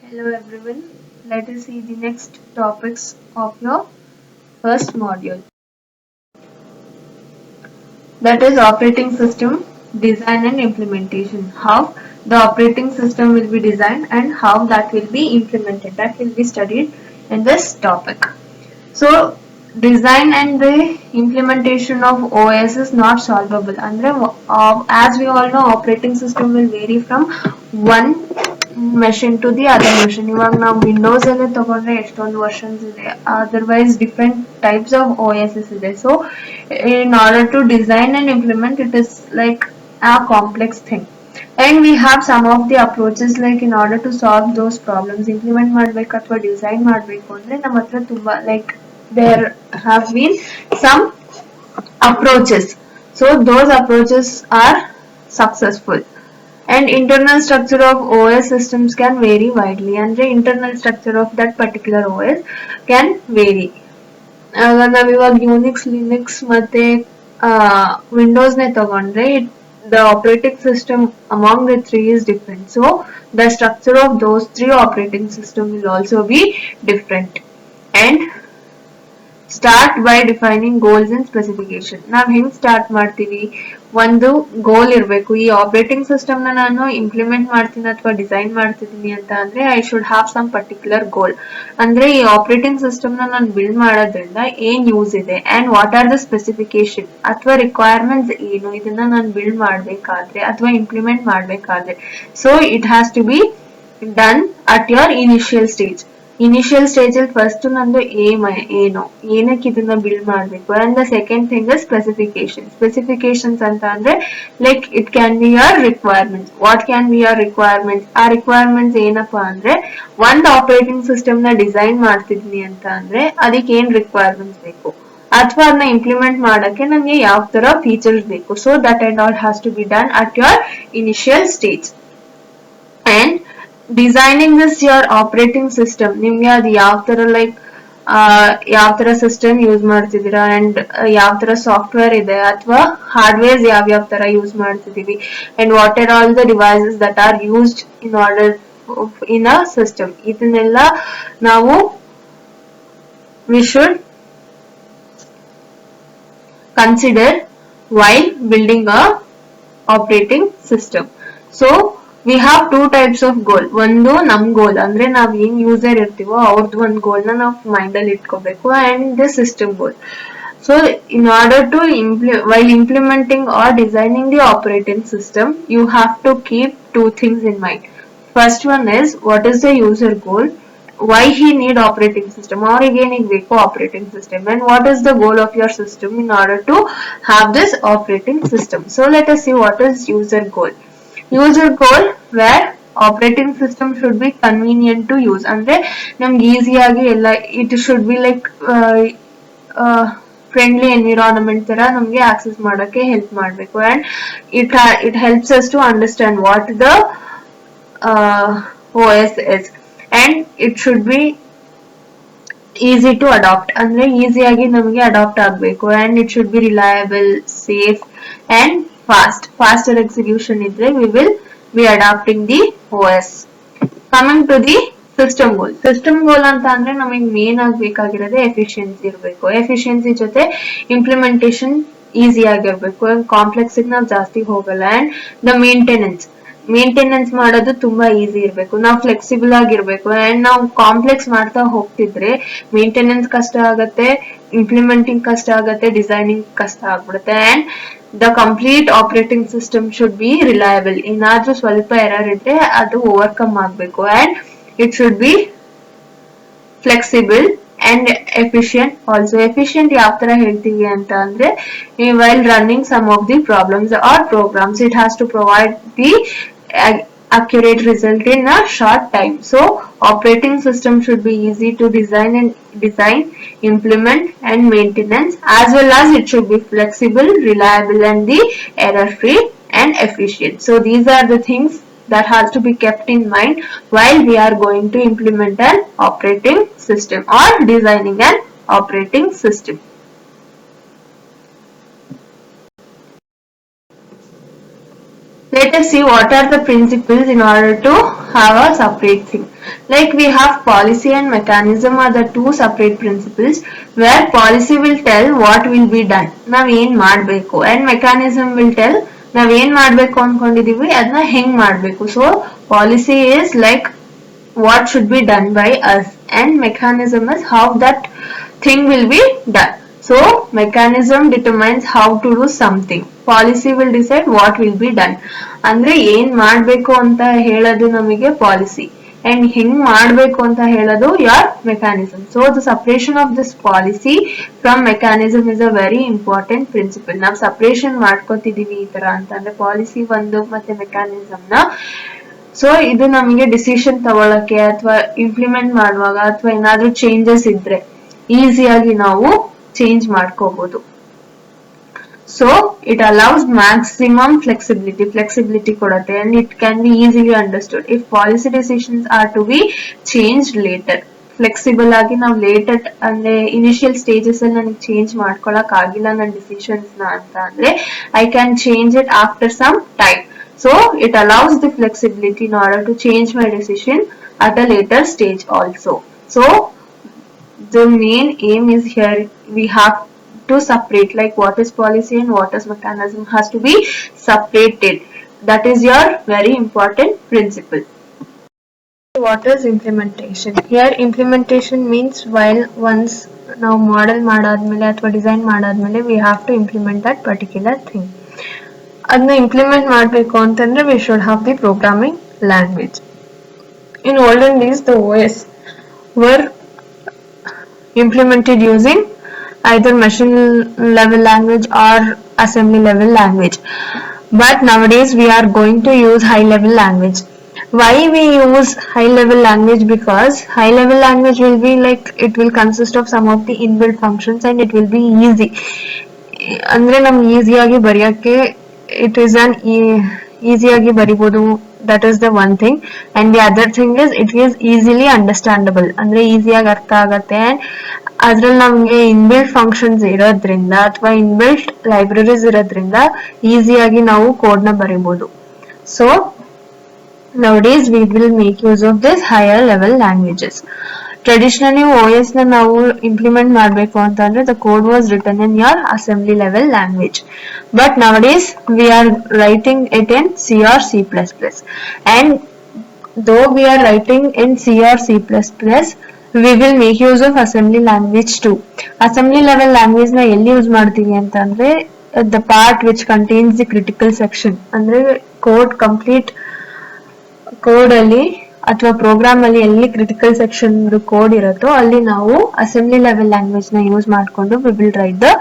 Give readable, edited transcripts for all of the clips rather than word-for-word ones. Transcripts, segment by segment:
Hello everyone. Let us see the next topics of your first module. That is operating system design and implementation. How the operating system will be designed and how that will be implemented. That will be studied in this topic. So design and the implementation of OS is not solvable. As we all know, operating system will vary from one machine to the other machine. ಇವಾಗ ನಾವು Windows ಅಲ್ಲೇ ತಗೊಂಡ್ರೆ ಎಷ್ಟೊಂದು versions ಇದೆ, otherwise different types of OSs ಇದೆ. So in order to design and implement it is like a complex thing, and we have some of the approaches like in order to solve those problems implement ಮಾಡಬೇಕು ಅಥವಾ design ಮಾಡಬೇಕು ಅಂದ್ರೆ ನಮ್ಮ ಹತ್ರ ತುಂಬಾ like there have been some approaches. So those approaches are successful. And internal structure of OS systems can vary widely, and the internal structure of that particular OS can vary. ನಾವಿವಾಗ Unix Linux ಮತ್ತೆ ವಿಂಡೋಸ್ನೇ ತಗೊಂಡ್ರೆ the operating system among the three is different. So the structure of those three operating system will also be different. And start by defining goals and specification. ನಾವ್ ಹೆಂಗ್ start ಮಾಡ್ತೀವಿ, ಒಂದು ಗೋಲ್ ಇರಬೇಕು. ಈ operating system ನ ನಾನು ಇಂಪ್ಲಿಮೆಂಟ್ ಮಾಡ್ತೀನಿ ಅಥವಾ ಡಿಸೈನ್ ಮಾಡ್ತಿದ್ದೀನಿ ಅಂತ ಅಂದ್ರೆ I should have some particular goal. ಅಂದ್ರೆ ಈ ಆಪರೇಟಿಂಗ್ ಸಿಸ್ಟಮ್ ನ ನಾನು ಬಿಲ್ಡ್ ಮಾಡೋದ್ರಿಂದ ಏನ್ ಯೂಸ್ ಇದೆ and what are the specification ಅಥವಾ ರಿಕ್ವೈರ್ಮೆಂಟ್ಸ್ ಏನು, ಇದನ್ನ ನಾನು ಬಿಲ್ಡ್ ಮಾಡ್ಬೇಕಾದ್ರೆ ಅಥವಾ ಇಂಪ್ಲಿಮೆಂಟ್ ಮಾಡ್ಬೇಕಾದ್ರೆ. So it has to be done at your initial stage. Initial stage ಅಲ್ಲಿ ಫಸ್ಟ್ ನಂದು ಏಮ್ ಏನು, ಏನಕ್ಕೆ ಇದನ್ನ ಬಿಲ್ಡ್ ಮಾಡ್ಬೇಕು. And the second thing is specifications ಅಂತ ಅಂದ್ರೆ like it can be your requirements. What can be your requirements? ಆ requirements ಏನಪ್ಪಾ ಅಂದ್ರೆ ಒಂದ್ ಆಪರೇಟಿಂಗ್ ಸಿಸ್ಟಮ್ ನ ಡಿಸೈನ್ ಮಾಡ್ತಿದ್ನಿ ಅಂತ ಅಂದ್ರೆ ಅದಕ್ಕೆ ಏನ್ ರಿಕ್ವೈರ್ಮೆಂಟ್ಸ್ ಬೇಕು ಅಥವಾ ಅದನ್ನ ಇಂಪ್ಲಿಮೆಂಟ್ ಮಾಡಕ್ಕೆ ನಮ್ಗೆ ಯಾವ ತರ ಫೀಚರ್ಸ್ ಬೇಕು. So that and all has to be done at your initial stage. And designing this your operating system, ನಿಮ್ಗೆ ಅದು ಯಾವ ತರ ಲೈಕ್ ಯಾವ ತರ ಸಿಸ್ಟಮ್ ಯೂಸ್ ಮಾಡ್ತಿದ್ದೀರಾ ಅಂಡ್ ಯಾವ ತರ ಸಾಫ್ಟ್ವೇರ್ ಇದೆ ಅಥವಾ ಹಾರ್ಡ್ವೇರ್ ಯಾವ ತರ ಯೂಸ್ ಮಾಡ್ತಿದೀವಿ and what are all the devices that are used in order in a system, ಇದನ್ನೆಲ್ಲ ನಾವು we should consider while building a operating system. So we have two types of goal. ಒಂದು ನಮ್ ಗೋಲ್ ಅಂದ್ರೆ ನಾವ್ ಏನ್ ಯೂಸರ್ ಇರ್ತೀವೋ ಅವ್ರದ್ದು ಒಂದು ಗೋಲ್ ನ ನಾವು ಮೈಂಡ್ ಅಲ್ಲಿ ಇಟ್ಕೋಬೇಕು and the system goal. So in order to while implementing or designing the operating system, you have to keep two things in mind. First one is what is the user goal, why he need operating system or again operating system, and what is the goal of your system in order to have this operating system. So let us see what is user goal. User goal where operating system should be convenient to use, ಅಂದ್ರೆ ನಮ್ಗೆ ಈಸಿಯಾಗಿ ಎಲ್ಲ it should be like friendly environment ತರ ನಮ್ಗೆ access ಮಾಡಕ್ಕೆ help ಮಾಡಬೇಕು. And it helps us to understand what the OS is, and it should be easy to adopt, ಅಂದ್ರೆ ಈಸಿಯಾಗಿ ನಮಗೆ ಅಡಾಪ್ಟ್ ಆಗಬೇಕು. And it should be reliable, safe and faster execution ಇದ್ರೆ we will be adapting the OS. Coming to the system goal. System goal ಅಂತ ಅಂದ್ರೆ ನಮಗೆ main ಆಗಿ ಬೇಕಾಗಿರೋದೇ ಎಫಿಷಿಯನ್ಸಿ ಇರಬೇಕು. ಎಫಿಷಿಯನ್ಸಿ ಜೊತೆ ಇಂಪ್ಲಿಮೆಂಟೇಷನ್ ಈಸಿ ಆಗಿರ್ಬೇಕು, ಕಾಂಪ್ಲೆಕ್ಸ್ ನಾವು ಜಾಸ್ತಿ ಹೋಗಲ್ಲ. ಅಂಡ್ ದ ಮೇಂಟೆನೆನ್ಸ್ ಮಾಡೋದು ತುಂಬಾ ಈಸಿ ಇರಬೇಕು. ನಾವು ಫ್ಲೆಕ್ಸಿಬಲ್ ಆಗಿರ್ಬೇಕು. ಅಂಡ್ ನಾವು ಕಾಂಪ್ಲೆಕ್ಸ್ ಮಾಡ್ತಾ ಹೋಗ್ತಿದ್ರೆ ಮೇಂಟೆನೆನ್ಸ್ ಕಷ್ಟ ಆಗತ್ತೆ, ಇಂಪ್ಲಿಮೆಂಟಿಂಗ್ ಕಷ್ಟ ಆಗತ್ತೆ, ಡಿಸೈನಿಂಗ್ ಕಷ್ಟ ಆಗ್ಬಿಡುತ್ತೆ. And the complete operating system should be reliable. ಏನಾದ್ರೂ ಸ್ವಲ್ಪ ಎರರ್ ಇದ್ರೆ ಅದು ಓವರ್ಕಮ್ ಆಗ್ಬೇಕು. And it should be flexible and efficient also. Efficient ಯಾವ ತರ ಹೇಳ್ತೀವಿ ಅಂತ ಅಂದ್ರೆ while running some of the problems or programs, it has to provide the accurate result in a short time. So operating system should be easy to design, implement and maintenance, as well as it should be flexible, reliable and the error free and efficient. So these are the things that has to be kept in mind while we are going to implement an operating system or designing an operating system. Let us see what are the principles in order to have a separate thing. Like we have policy and mechanism are the two separate principles, where policy will tell what will be done, ನಾವ್ ಏನ್ ಮಾಡ್ಬೇಕು, and mechanism will tell ನಾವ್ ಏನ್ ಮಾಡ್ಬೇಕು ಅನ್ಕೊಂಡಿದೀವಿ ಅದನ್ನ ಹೆಂಗ್ ಮಾಡ್ಬೇಕು. So policy is like what should be done by us, and mechanism is how that thing will be done. So mechanism determines how to do something, policy will decide what will be done. ಅಂದ್ರೆ ಏನ್ ಮಾಡ್ಬೇಕು ಅಂತ ಹೇಳೋದು ನಮಗೆ policy, and ಹೆಂಗ್ ಮಾಡ್ಬೇಕು ಅಂತ ಹೇಳೋದು your mechanism. So the separation of this policy from mechanism is a very important principle. ನಾವು separation ಮಾಡ್ಕೊತಿದೀವಿ ಈ ತರ ಅಂತಂದ್ರೆ ಪಾಲಿಸಿ ಒಂದು ಮತ್ತೆ ಮೆಕ್ಯಾನಿಸಮ್ ನ. ಸೊ ಇದು ನಮಗೆ ಡಿಸಿಷನ್ ತಗೊಳಕ್ಕೆ ಅಥವಾ ಇಂಪ್ಲಿಮೆಂಟ್ ಮಾಡುವಾಗ ಅಥವಾ ಏನಾದ್ರೂ ಚೇಂಜಸ್ ಇದ್ರೆ ಈಸಿಯಾಗಿ ನಾವು ಚೇಂಜ್ ಮಾಡ್ಕೋಬಹುದು. So it allows maximum flexibility ಕೊಡುತ್ತೆ, and it can be easily understood if policy decisions are to be changed later. Flexible ಆಗಿ ನಾವು ಲೇಟರ್ ಅಂದ್ರೆ ಇನಿಷಿಯಲ್ ಸ್ಟೇಜಸ್ ಅಲ್ಲಿ ನನಗೆ ಚೇಂಜ್ ಮಾಡ್ಕೊಳಕ್ ಆಗಿಲ್ಲ ನನ್ನ ಡಿಸಿಷನ್ಸ್ ನ ಅಂತ ಅಂದ್ರೆ I can change it after some time. So it allows the flexibility in order to change my decision at a later stage also. So the main aim is here we have to separate, like what is policy and what is mechanism has to be separated. That is your very important principle. What is implementation? Here implementation means while once ನಾವು model ಮಾಡಾದ್ಮೇಲೆ ಅಥವಾ design ಮಾಡಾದ್ಮೇಲೆ we have to implement that particular thing. ಅದನ್ನ implement ಮಾಡಬೇಕು ಅಂತಂದ್ರೆ we should have the programming language. In olden days the OS were implemented using either machine level language or assembly level language, but nowadays we are going to use high level language. Why we use high level language? Because high level language will be like it will consist of some of the inbuilt functions and it will be easy. ಅಂದ್ರೆ ನಮ್ಗೆ ಈಸಿಯಾಗಿ ಬರೆಯಕ್ಕೆ it is an ಈಸಿಯಾಗಿ ಬರಿಬಹುದು. That is the one thing, and the other thing is it is easily understandable. ಅಂದ್ರೆ ಈಸಿಯಾಗಿ ಅರ್ಥ ಆಗತ್ತೆ, and ಅದ್ರಲ್ಲಿ ನಮ್ಗೆ ಇನ್ಬಿಲ್ಟ್ ಫಂಕ್ಷನ್ಸ್ ಇರೋದ್ರಿಂದ ಅಥವಾ ಇನ್ಬಿಲ್ಟ್ ಲೈಬ್ರರೀಸ್ ಇರೋದ್ರಿಂದ ಈಸಿಯಾಗಿ ನಾವು ಕೋಡ್ ನ ಬರಿಬಹುದು. So nowadays we will make use of this higher level languages. Traditionally OS na ನಾವು implement ಮಾಡಬೇಕು ಅಂತಂದ್ರೆ the code was written in your assembly level language, but nowadays we are writing it in C or C++, and though we are writing in C or C++, we will make use of assembly language too. Assembly level language na ಎಲ್ಲಿ use ಮಾಡ್ತೀವಿ ಅಂತಂದ್ರೆ the part which contains the critical section, ಅಂದ್ರೆ code complete code ಅಲ್ಲಿ ಅಥವಾ program ಅಲ್ಲಿ ಎಲ್ಲಿ critical section code ಇರುತ್ತೋ ಅಲ್ಲಿ ನಾವು ಅಸೆಂಬ್ಲಿ ಲೆವೆಲ್ ಲ್ಯಾಂಗ್ವೇಜ್ ನ ಯೂಸ್ ಮಾಡಿಕೊಂಡು we will write the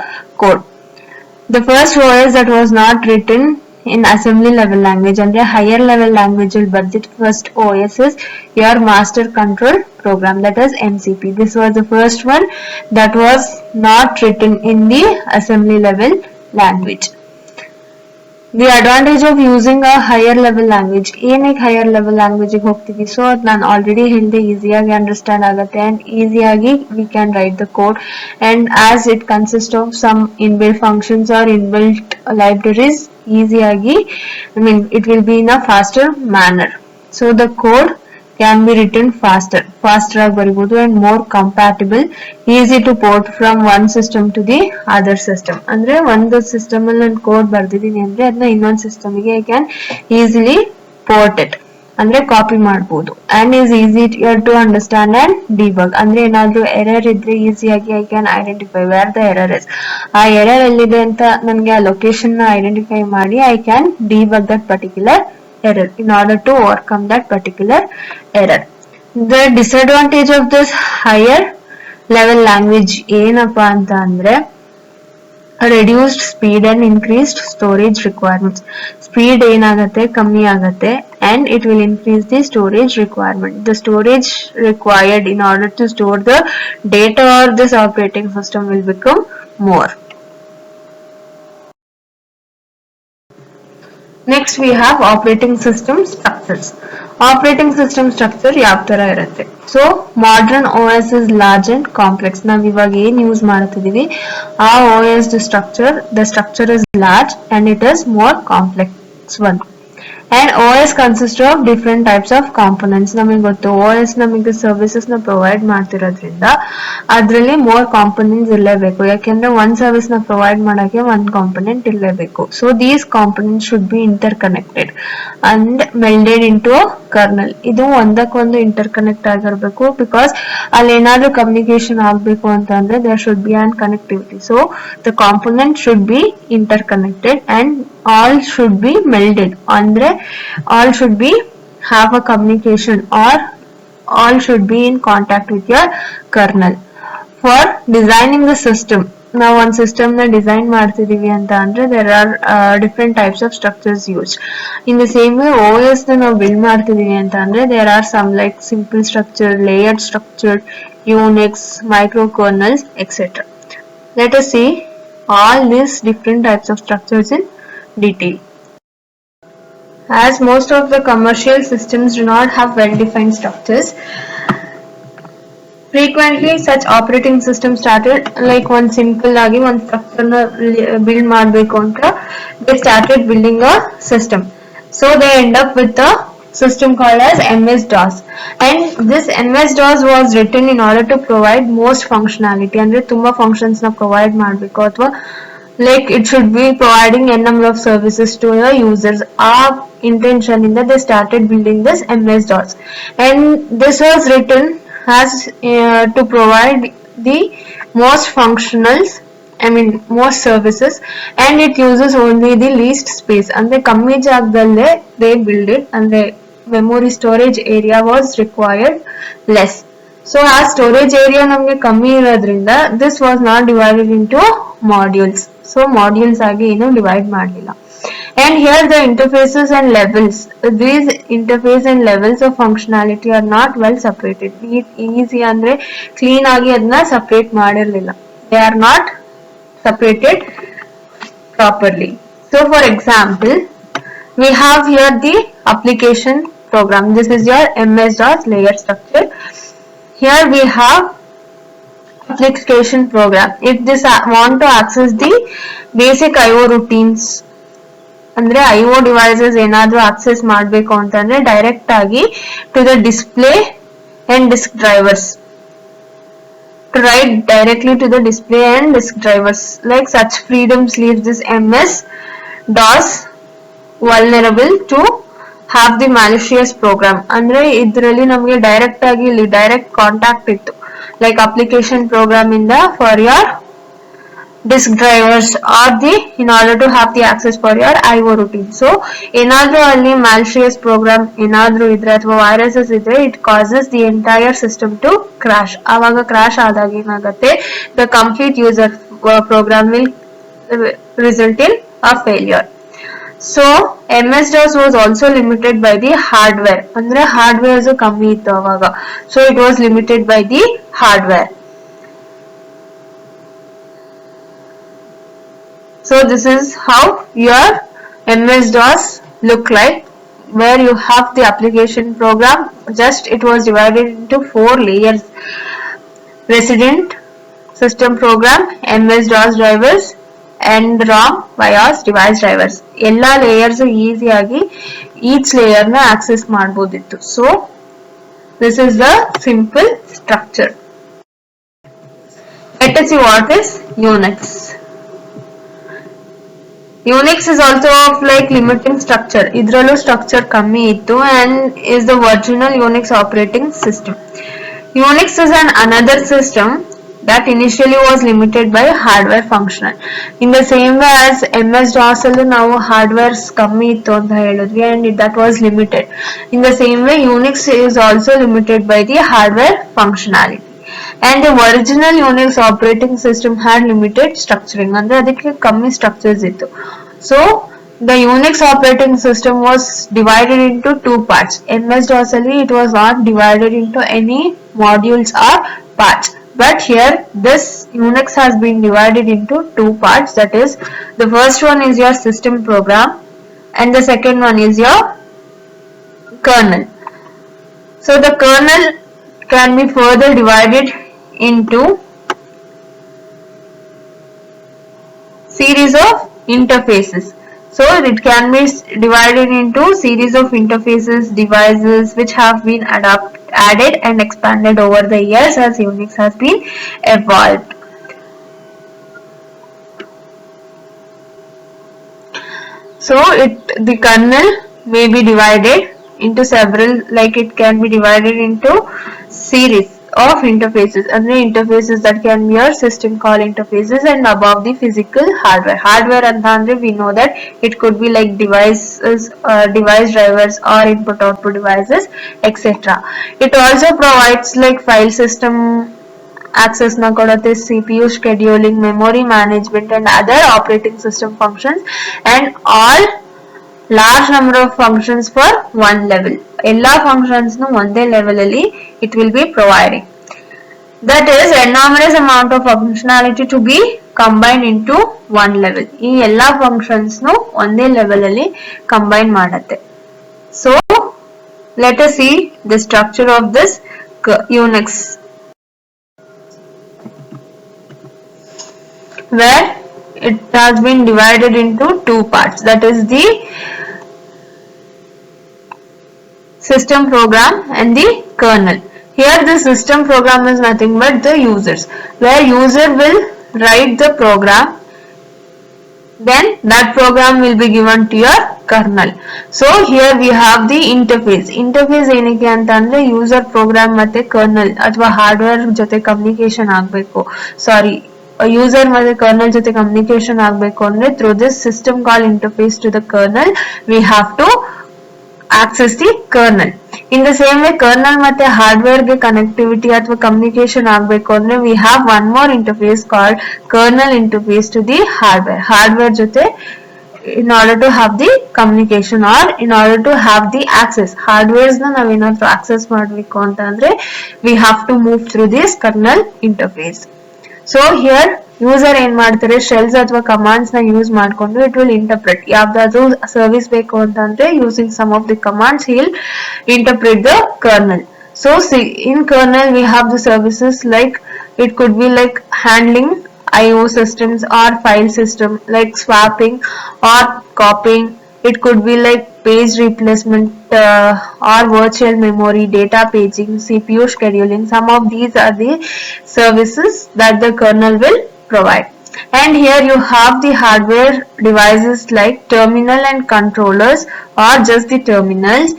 code. The first OS that was not written in assembly level language ಅಂದ್ರೆ higher level language ಅಲ್ಲಿ ಬರ್ದಿದ್ದು first OS is your master control program, that is MCP. This was the first one that was not written in the assembly level language. The advantage of using a higher level language, ಏನಕ್ಕೆ higher level language ಗೆ ಹೋಗ್ತೀವಿ? So ಅದು ನಾನು already ಹೇಳಿದೆ, ಈಸಿಯಾಗಿ understand ಆಗುತ್ತೆ and ಈಸಿಯಾಗಿ we can write the code, and as it consists of some inbuilt functions or inbuilt libraries, ಈಸಿಯಾಗಿ it will be in a faster manner. So the code can be written faster ಆಗಿ ಬರಿಬಹುದು and more compatible, easy to port from one system to the other system. ಅಂದ್ರೆ ಒಂದು system ಅಲ್ಲಿ ನಾನು code ಬರ್ದಿದ್ದೀನಿ ಅಂದ್ರೆ ಅದನ್ನ ಇನ್ನೊಂದು system ಗೆ I can easily port it, ಅಂದ್ರೆ ಕಾಪಿ ಮಾಡಬಹುದು, and is easier to understand and debug. ಅಂದ್ರೆ ಏನಾದ್ರೂ ಎರರ್ ಇದ್ರೆ ಈಸಿಯಾಗಿ I can identify where the error is. ಆ ಎರರ್ ಎಲ್ಲಿದೆ ಅಂತ ನನಗೆ ಆ ಲೊಕೇಶನ್ ನ ಐಡೆಂಟಿಫೈ ಮಾಡಿ I can debug that particular error in order to overcome that particular error. The disadvantage of this higher level language ಏನಪ್ಪಾ ಅಂತ ಅಂದ್ರೆ reduced speed and increased storage requirements. Speed ಏನಾಗುತ್ತೆ ಕಮ್ಮಿ ಆಗುತ್ತೆ and it will increase the storage requirement. The storage required in order to store the data or this operating system will become more. Next we have operating system structures. Operating system structure ಯಾವ ತರ ಇರುತ್ತೆ? So modern OS is large and complex. ನಾವು ಇವಾಗ ಏನ್ use ಮಾಡ್ತಿದೀವಿ ಆ OS the structure is large and it is more complex one. And OS consists of different types of components. ನಮಗೆ ಗೊತ್ತು OS ನಮಗೆ ಸರ್ವಿಸಸ್ ನ ಪ್ರೊವೈಡ್ ಮಾಡ್ತಿರೋದ್ರಿಂದ ಅದರಲ್ಲಿ ಮೋರ್ ಕಾಂಪೊನೆಂಟ್ಸ್ ಇರಲೇಬೇಕು, ಯಾಕೆಂದ್ರೆ ಒಂದ್ ಸರ್ವಿಸ್ ನ ಪ್ರೊವೈಡ್ ಮಾಡಕ್ಕೆ ಒಂದ್ ಕಾಂಪೊನೆಂಟ್ ಇರಲೇಬೇಕು. So these components should be interconnected and melded into kernel. ಇದು ಒಂದಕ್ಕೊಂದು ಇಂಟರ್ ಕನೆಕ್ಟ್ ಆಗಿರ್ಬೇಕು, ಬಿಕಾಸ್ ಅಲ್ಲಿ ಏನಾದ್ರೂ ಕಮ್ಯುನಿಕೇಶನ್ ಆಗ್ಬೇಕು ಅಂತಂದ್ರೆ there should be on connectivity. So the component should be interconnected and all should be melded, andre all should be have a communication or all should be in contact with your kernel. For designing the system, now one system na design ಮಾಡ್ತಿದೀವಿ ಅಂತ ಅಂದ್ರೆ there are different types of structures used. In the same way OS na ನಾವು build ಮಾಡ್ತಿದೀವಿ ಅಂತ ಅಂದ್ರೆ there are some like simple structure, layered structure, Unix, microkernels, etc. Let us see all these different types of structures in detail. As most of the commercial systems do not have well-defined structures, frequently such operating systems started like one simple agi one structure na build ಮಾಡಬೇಕು ಅಂತ they started building a system. So they end up with a system called as MS-DOS, and this MS-DOS was written in order to provide most functionality, ಅಂದ್ರೆ ತುಂಬಾ functions na provide ಮಾಡಬೇಕು ಅಥವಾ like it should be providing a number of services to the users. Our intention in that they started building this MS-DOS, and this was written as to provide the most functionals, most services, and it uses only the least space. And the kammi jagdalle they build it, and the memory storage area was required less. So as storage area ನಮಗೆ ಕಮ್ಮಿ ಇರೋದ್ರಿಂದ this was not divided into modules. So modules ಆಗಿ ಏನು divide ಮಾಡಲಿಲ್ಲ. And here the interfaces and levels, these interface and levels of functionality are not well separated. Easy ಅಂದ್ರೆ clean ಆಗಿ ಅದನ್ನ separate ಮಾಡಿರಲಿಲ್ಲ. They are not separated properly. So for example, we have here the application program. This is your MS-DOS layer structure. Here we have application program. If this want to access the basic IO routines, ಅಂದ್ರೆ IO devices ಏನಾದ್ರೂ access ಮಾಡಬೇಕು ಅಂತಂದ್ರೆ direct ಆಗಿ to the display and disk drivers, to write directly to the display and disk drivers. Like such freedoms leaves this MS-DOS vulnerable to have the malicious program. ಅಂದ್ರೆ ಇದರಲ್ಲಿ ನಮಗೆ direct ಆಗಿ ಇಲ್ಲಿ direct contact ಇತ್ತು, like application program in the for your disk drivers or the in order to have the access for your IO routine. So ಏನಾದ್ರೂ ಅಲ್ಲಿ malicious program ಏನಾದ್ರೂ ಇದ್ರೆ ಅಥವಾ viruses ಇದ್ರೆ it causes the entire system to crash. ಆವಾಗ crash ಆದಾಗ ಏನಾಗುತ್ತೆ, the complete user program will result in a failure. So MS-DOS was also limited by the hardware, ಅಂದ್ರೆ hardware ಕಮ್ಮಿ ಇತ್ತು ಅವಾಗ. So it was limited by the hardware. So this is how your MS-DOS look like, where you have the application program. Just it was divided into 4 layers: resident system program, MS-DOS drivers, and ROM, BIOS, device drivers. ಎಲ್ಲ layers easy ಆಗಿ each layer ನ access ಮಾಡಬಹುದಿತ್ತು. So this is the simple structure. Let us see what is Unix. Unix is also of like limiting structure. ಇದ್ರಲ್ಲೂ structure ಕಮ್ಮಿ ಇತ್ತು and is the original Unix operating system. Unix is another system that initially was limited by hardware functional. In the same way as MS-DOS allu ನಾವು hardware ಕಮ್ಮಿ ಇತ್ತು ಅಂತ ಹೇಳಿದ್ವಿ and that was limited. In the same way Unix is also limited by the hardware functionality. And the original Unix operating system had limited structuring, ಅಂದ್ರೆ ಅದಕ್ಕೆ ಕಮ್ಮಿ structures ಇತ್ತು. So the Unix operating system was divided into 2 parts. MS-DOS ಅಲ್ಲಿ it was not divided into any modules or parts. But here this Unix has been divided into 2 parts. That is, the first one is your system program and the second one is your kernel. So the kernel can be further divided into series of interfaces. So it can be divided into series of interfaces, devices which have been added and expanded over the years as Unix has been evolved. So the kernel may be divided into several, like it can be divided into series of interfaces, and the interfaces that can be your system call interfaces, and above the physical hardware and we know that it could be like devices, device drivers or input output devices, etc. It also provides like file system access na ಕೊಡುತ್ತೆ, CPU scheduling, memory management and other operating system functions, and all large number of functions for one level. ಎಲ್ಲ functions nu ಒಂದೇ level ಅಲ್ಲಿ it will be providing. That is enormous amount of functionality to be combined into one level. ಈ ಎಲ್ಲ functions nu ಒಂದೇ level ಅಲ್ಲಿ combine ಮಾಡುತ್ತೆ. So let us see the structure of this Unix, where it has been divided into two parts, that is the system program and the kernel. Here the system program is nothing but the users, where user will write the program, then that program will be given to your kernel. So here we have the interface. Interface ಏನಕ್ಕೆ ಅಂತ ಅಂದ್ರೆ user program ಮತ್ತೆ kernel ಅಥವಾ hardware ಜೊತೆ communication ಆಗಬೇಕು, sorry user ಮತ್ತೆ kernel ಜೊತೆ communication ಆಗಬೇಕು ಅಂದ್ರೆ through this system call interface to the kernel we have to access the kernel. In the same way kernel ಮತ್ತೆ hardware ಗೆ connectivity ಅಥವಾ communication ಆಗಬೇಕು ಅಂದ್ರೆ we have one more interface called kernel interface to the hardware ಜೊತೆ in order to have the communication or in order to have the access. hardwares na ನಾವು ಏನಾದರೂ access ಮಾಡಬೇಕು ಅಂತ ಅಂದ್ರೆ we have to move through this kernel interface. So here user ಏನ್ ಮಾಡ್ತಾರೆ, shells ಅಥವಾ commands ನ ಯೂಸ್ ಮಾಡ್ಕೊಂಡು ಇಟ್ ವಿಲ್ ಇಂಟರ್ಪ್ರೆಟ್. ಯಾವ್ದಾದ್ರು ಸರ್ವಿಸ್ ಬೇಕು ಅಂತಂದ್ರೆ using some of the commands he will interpret the kernel. So in kernel we have the services like it could be like handling IO systems or file system like swapping or copying. It could be like page replacement or virtual memory, data paging, CPU scheduling. Some of these are the services that the kernel will provide. And here you have the hardware devices like terminal and controllers or just the terminals,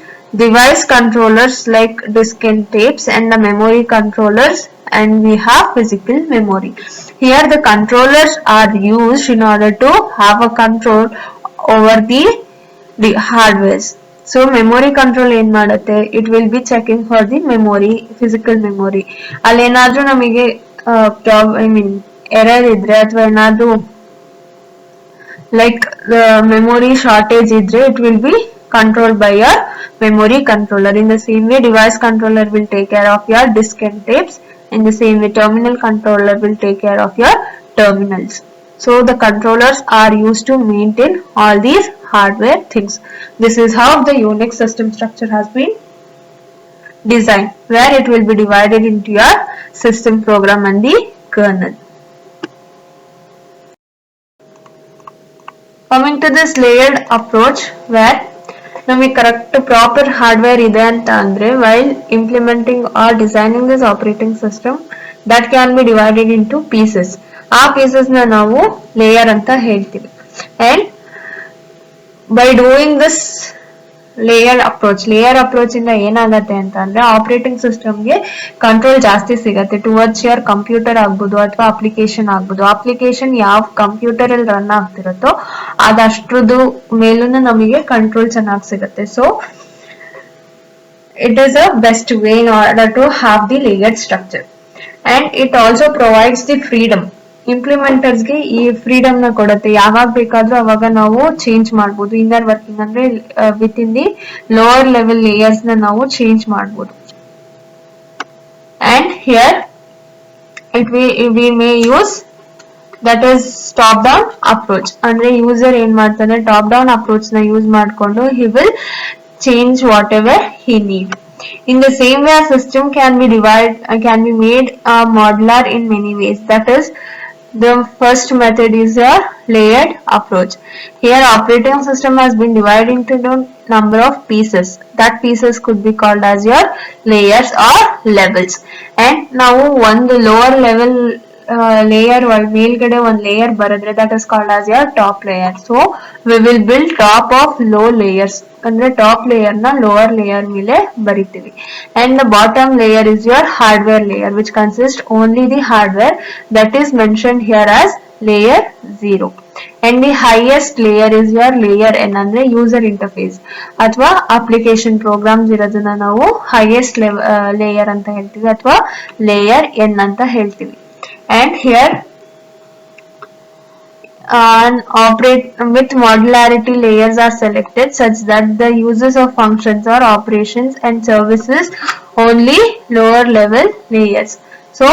device controllers like disk and tapes, and the memory controllers, and we have physical memory. Here the controllers are used in order to have a control over the hardwares. So memory control ಏನ್ ಮಾಡುತ್ತೆ, it will be checking for the memory, physical memory. ಅಲ್ಲಿ ಏನಾದ್ರೂ ನಮಗೆ error ಇದ್ರೆ ಅಥವಾ ಏನಾದ್ರೂ like memory shortage ಇದ್ರೆ it will be controlled by your memory controller. In the same way device controller will take care of your disk and tapes. In the same way terminal controller will take care of your terminals. So the controllers are used to maintain all these hardware things. This is how the Unix system structure has been designed, where it will be divided into your system program and the kernel. Coming to this layered approach, where ನಮಗೆ correct proper hardware ಇದೆ ಅಂತ ಅಂದ್ರೆ while implementing or designing this operating system that can be divided into pieces. ಆ pieces ನ ನಾವು layer ಅಂತ ಹೇಳ್ತೀವಿ. And by doing this layer approach ಇಂದ ಏನಾಗತ್ತೆ ಅಂತ ಅಂದ್ರೆ ಆಪರೇಟಿಂಗ್ ಸಿಸ್ಟಮ್ಗೆ ಕಂಟ್ರೋಲ್ ಜಾಸ್ತಿ ಸಿಗತ್ತೆ ಟುವರ್ಡ್ಸ್ ಯುವರ್ ಕಂಪ್ಯೂಟರ್ ಆಗ್ಬೋದು ಅಥವಾ ಅಪ್ಲಿಕೇಶನ್ ಆಗ್ಬೋದು. ಅಪ್ಲಿಕೇಶನ್ ಯಾವ ಕಂಪ್ಯೂಟರ್ ಅಲ್ಲಿ ರನ್ ಆಗ್ತಿರತ್ತೋ ಅದಷ್ಟ್ರದ್ದು ಮೇಲೂ ನಮಗೆ ಕಂಟ್ರೋಲ್ ಚೆನ್ನಾಗಿ ಸಿಗತ್ತೆ. So it is a best way in order to have the layered structure, and it also provides the freedom. ಇಂಪ್ಲಿಮೆಂಟರ್ಸ್ ಗೆ ಈ ಫ್ರೀಡಮ್ ನ ಕೊಡುತ್ತೆ, ಯಾವಾಗ ಬೇಕಾದ್ರೂ ಅವಾಗ ನಾವು ಚೇಂಜ್ ಮಾಡಬಹುದು. ಇನ್ನರ್ ವರ್ಕಿಂಗ್ ಅಂದ್ರೆ with in the lower level layers ನ ನಾವು ಚೇಂಜ್ ಮಾಡಬಹುದು. And here we may use that is top down approach. ಅಂದ್ರೆ ಯೂಸರ್ ಏನ್ ಮಾಡ್ತಾನೆ, ಟಾಪ್ ಡೌನ್ ಅಪ್ರೋಚ್ ನ ಯೂಸ್ ಮಾಡ್ಕೊಂಡು he will change whatever he need. In the same way, a system can be made modular in many ways. That is, The first method is your layered approach. Here operating system has been divided into the number of pieces. That pieces could be called as your layers or levels. And now one lower level layer ಮೇಲ್ಗಡೆ ಒಂದು layer ಬರೆದ್ರೆ that is called as your top layer. So we will build top of low layers. ಅಂದ್ರೆ top layer ನ lower layer ಮೇಲೆ ಬರಿತೀವಿ. And the bottom layer is your hardware layer which consists only the hardware, that is mentioned here as layer 0. And the highest layer is your layer n ಅಂದ್ರೆ user interface ಅಥವಾ application programmes ಇರೋದನ್ನ ನಾವು highest layer ಅಂತ ಹೇಳ್ತೀವಿ ಅಥವಾ layer n ಅಂತ ಹೇಳ್ತೀವಿ. And here operate with modularity layers are selected such that the uses of functions or operations and services only lower level layers. So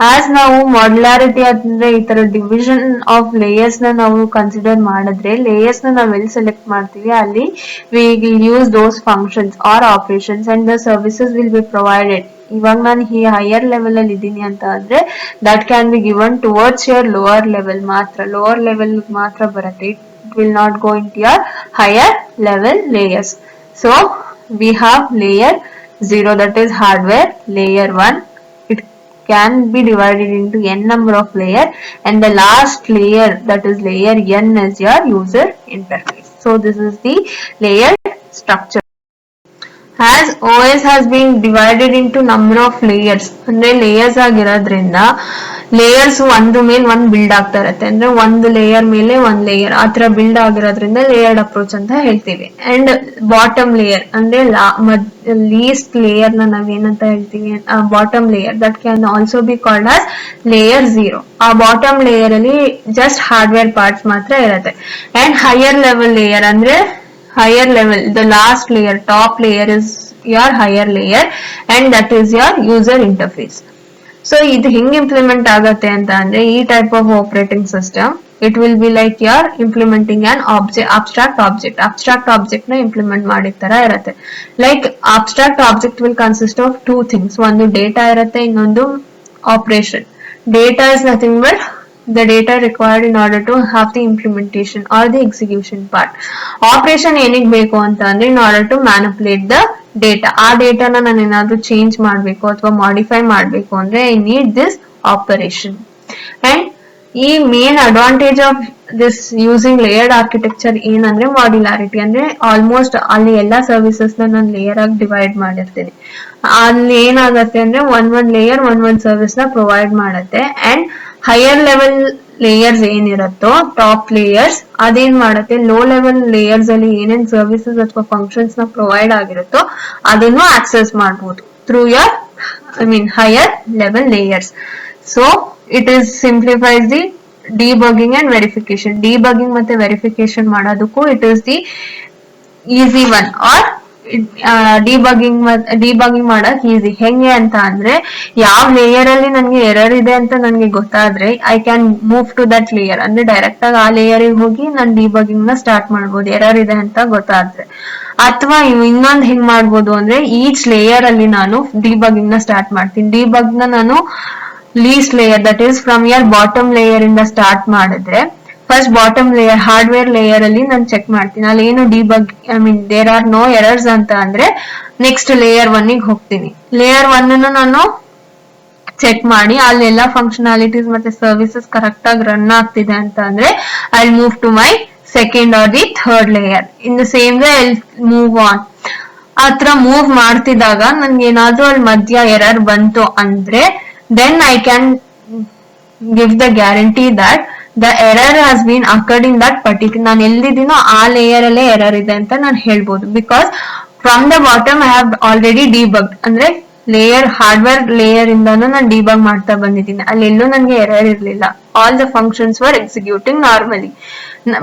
as ನಾವು modularity ಅಂದ್ರೆ ಈ ತರ ಡಿವಿಷನ್ ಆಫ್ ಲೇಯರ್ಸ್ ನ ನಾವು ಕನ್ಸಿಡರ್ ಮಾಡಿದ್ರೆ layers ನ ನಾವು ಎಲ್ಲಿ ಸೆಲೆಕ್ಟ್ ಮಾಡ್ತೀವಿ ಅಲ್ಲಿ we will use those functions or operations and the services will be provided. ಇವಾಗ ನಾನು ಈ ಹೈಯರ್ ಲೆವೆಲ್ ಅಲ್ಲಿ ಇದ್ದೀನಿ ಅಂತ ಅಂದ್ರೆ that can be given towards your lower level ಮಾತ್ರ, ಲೋವರ್ ಲೆವೆಲ್ ಮಾತ್ರ ಬರುತ್ತೆ. It will not go into your higher level layers. So we have layer 0 that is hardware, layer 1 it can be divided into n number of layer, and the last layer that is layer n is your user interface. So this is the layer structure. As OS has been divided into number of layers ಅಂದ್ರೆ layers ಆಗಿರೋದ್ರಿಂದ layers ಒಂದು ಮೇಲೆ ಒಂದು build ಆಗ್ತಾ ಇರತ್ತೆ. ಅಂದ್ರೆ ಒಂದು layer ಮೇಲೆ ಒಂದ್ ಲೇಯರ್ ಆತರ ಬಿಲ್ಡ್ ಆಗಿರೋದ್ರಿಂದ ಲೇಯರ್ಡ್ ಅಪ್ರೋಚ್ ಅಂತ ಹೇಳ್ತೀವಿ. ಅಂಡ್ ಬಾಟಮ್ ಲೇಯರ್ ಅಂದ್ರೆ ಲೀಸ್ಟ್ ಲೇಯರ್ ನ ನಾವೇನಂತ ಹೇಳ್ತೀವಿ, bottom layer that can also be called as layer 0. ಆ ಬಾಟಮ್ ಲೇಯರ್ ಅಲ್ಲಿ ಜಸ್ಟ್ ಹಾರ್ಡ್ವೇರ್ ಪಾರ್ಟ್ಸ್ ಮಾತ್ರ ಇರತ್ತೆ. ಅಂಡ್ ಹೈಯರ್ ಲೆವೆಲ್ ಲೇಯರ್ ಅಂದ್ರೆ higher level, the last layer, top layer is your higher layer and that is your user interface. So ಇದು ಹಿಂಗ್ implement ಆಗತ್ತೆ ಅಂತ ಅಂದ್ರೆ ಈ type of operating system it will be like your implementing an abstract object ನ implement ಮಾಡಿದ ತರ ಇರತ್ತೆ. Like abstract object will consist of 2 things. ಒಂದು ಡೇಟಾ ಇರತ್ತೆ, ಇನ್ನೊಂದು operation. Data is nothing but the data required in order to have the implementation or the execution part. Operation ಏನಿಗೆ ಬೇಕು ಅಂತ ಅಂದ್ರೆ in order to manipulate the data. ಆ ಡೇಟಾನ ನಾನು ಏನಾದ್ರೂ change ಮಾಡಬೇಕು ಅಥವಾ ಮಾಡಿಫೈ ಮಾಡಬೇಕು ಅಂದ್ರೆ I need this operation. And ಈ main advantage of this using layered architecture ಏನಂದ್ರೆ ಮಾಡ್ಯುಲಾರಿಟಿ. ಅಂದ್ರೆ ಆಲ್ಮೋಸ್ಟ್ ಅಲ್ಲಿ ಎಲ್ಲಾ ಸರ್ವಿಸಸ್ ನಾನು ಲೇಯರ್ ಆಗಿ ಡಿವೈಡ್ ಮಾಡಿರ್ತೀನಿ. ಅಲ್ಲಿ ಏನಾಗತ್ತೆ ಅಂದ್ರೆ ಒಂದ್ ಲೇಯರ್ ಒಂದ್ ಸರ್ವಿಸ್ ನ ಪ್ರೊವೈಡ್ ಮಾಡುತ್ತೆ. ಅಂಡ್ ಹೈಯರ್ ಲೆವೆಲ್ ಲೇಯರ್ಸ್ ಏನಿರುತ್ತೋ ಟಾಪ್ ಲೇಯರ್ಸ್ ಅದೇನ್ ಮಾಡುತ್ತೆ, ಲೋ ಲೆವೆಲ್ ಲೇಯರ್ಸ್ ಅಲ್ಲಿ ಏನೇನ್ ಸರ್ವಿಸಸ್ ಅಥವಾ ಫಂಕ್ಷನ್ಸ್ ನ ಪ್ರೊವೈಡ್ ಆಗಿರುತ್ತೋ ಅದನ್ನು ಆಕ್ಸೆಸ್ ಮಾಡಬಹುದು through your higher level layers. So it is simplifies the debugging and verification. Debugging ಮತ್ತೆ ವೆರಿಫಿಕೇಶನ್ ಮಾಡೋದಕ್ಕೂ it is the easy one. Or debugging ಮಾಡಕ್ ಈಸಿ. ಹೆಂಗೆ ಅಂತ ಅಂದ್ರೆ ಯಾವ ಲೇಯರ್ ಅಲ್ಲಿ ನನ್ಗೆ ಎರರ್ ಇದೆ ಅಂತ ನನ್ಗೆ ಗೊತ್ತಾದ್ರೆ I can move to that layer. ಅಂದ್ರೆ ಡೈರೆಕ್ಟ್ ಆಗಿ ಆ ಲೇಯರ್ ಹೋಗಿ ನಾನು ಡಿಬಗ್ಗಿಂಗ್ ನ ಸ್ಟಾರ್ಟ್ ಮಾಡ್ಬೋದು ಎರರ್ ಇದೆ ಅಂತ ಗೊತ್ತಾದ್ರೆ. ಅಥವಾ ಇನ್ನೊಂದ್ ಹೆಂಗ್ ಮಾಡ್ಬೋದು ಅಂದ್ರೆ ಈಚ್ ಲೇಯರ್ ಅಲ್ಲಿ ನಾನು ಡಿಬಗ್ಗಿಂಗ್ ನ ಸ್ಟಾರ್ಟ್ ಮಾಡ್ತೀನಿ. ಡಿಬಗ್ ನ ನಾನು least layer that is from your bottom layer ಇಂದ ಸ್ಟಾರ್ಟ್ ಮಾಡಿದ್ರೆ first bottom layer hardware layer ಅಲ್ಲಿ ನಾನು ಚೆಕ್ ಮಾಡ್ತೀನಿ ಅಲ್ಲಿ ಏನು debug there are no errors ಅಂತ ಅಂದ್ರೆ ನೆಕ್ಸ್ಟ್ ಲೇಯರ್ 1 ಗೆ ಹೋಗ್ತೀನಿ. ಲೇಯರ್ 1 ಅನ್ನು ನಾನು ಚೆಕ್ ಮಾಡಿ ಅಲ್ಲಿ ಎಲ್ಲಾ ಫಂಕ್ಷನಾಲಿಟೀಸ್ ಮತ್ತೆ ಸರ್ವಿಸಸ್ ಕರೆಕ್ಟ್ ಆಗಿ ರನ್ ಆಗ್ತಿದೆ ಅಂತ ಅಂದ್ರೆ I move to my second or the third layer. In the same way I move on. ಆತರ ಮೂವ್ ಮಾಡ್ತಿದ್ದಾಗ ನನ್ಗೆ ಏನಾದ್ರೂ ಅಲ್ಲಿ ಮಧ್ಯ ಎರರ್ ಬಂತು ಅಂದ್ರೆ then I can give the guarantee that the error has been occurred in that particular ನಾನು ಎಲ್ಲಿದ್ದೀನೋ ಆ ಲೇಯರ್ ಅಲ್ಲೇ ಎರರ್ ಇದೆ ಅಂತ ನಾನು ಹೇಳ್ಬೋದು. Because from the bottom I have already debug ಅಂದ್ರೆ ಲೇಯರ್ ಹಾರ್ಡ್ವೇರ್ ಲೇಯರ್ ಇಂದಾನು ನಾನು ಡಿಬಗ್ ಮಾಡ್ತಾ ಬಂದಿದ್ದೀನಿ. ಅಲ್ಲೆಲ್ಲೂ ನನಗೆ ಎರರ್ ಇರ್ಲಿಲ್ಲ. All the functions var executing normally.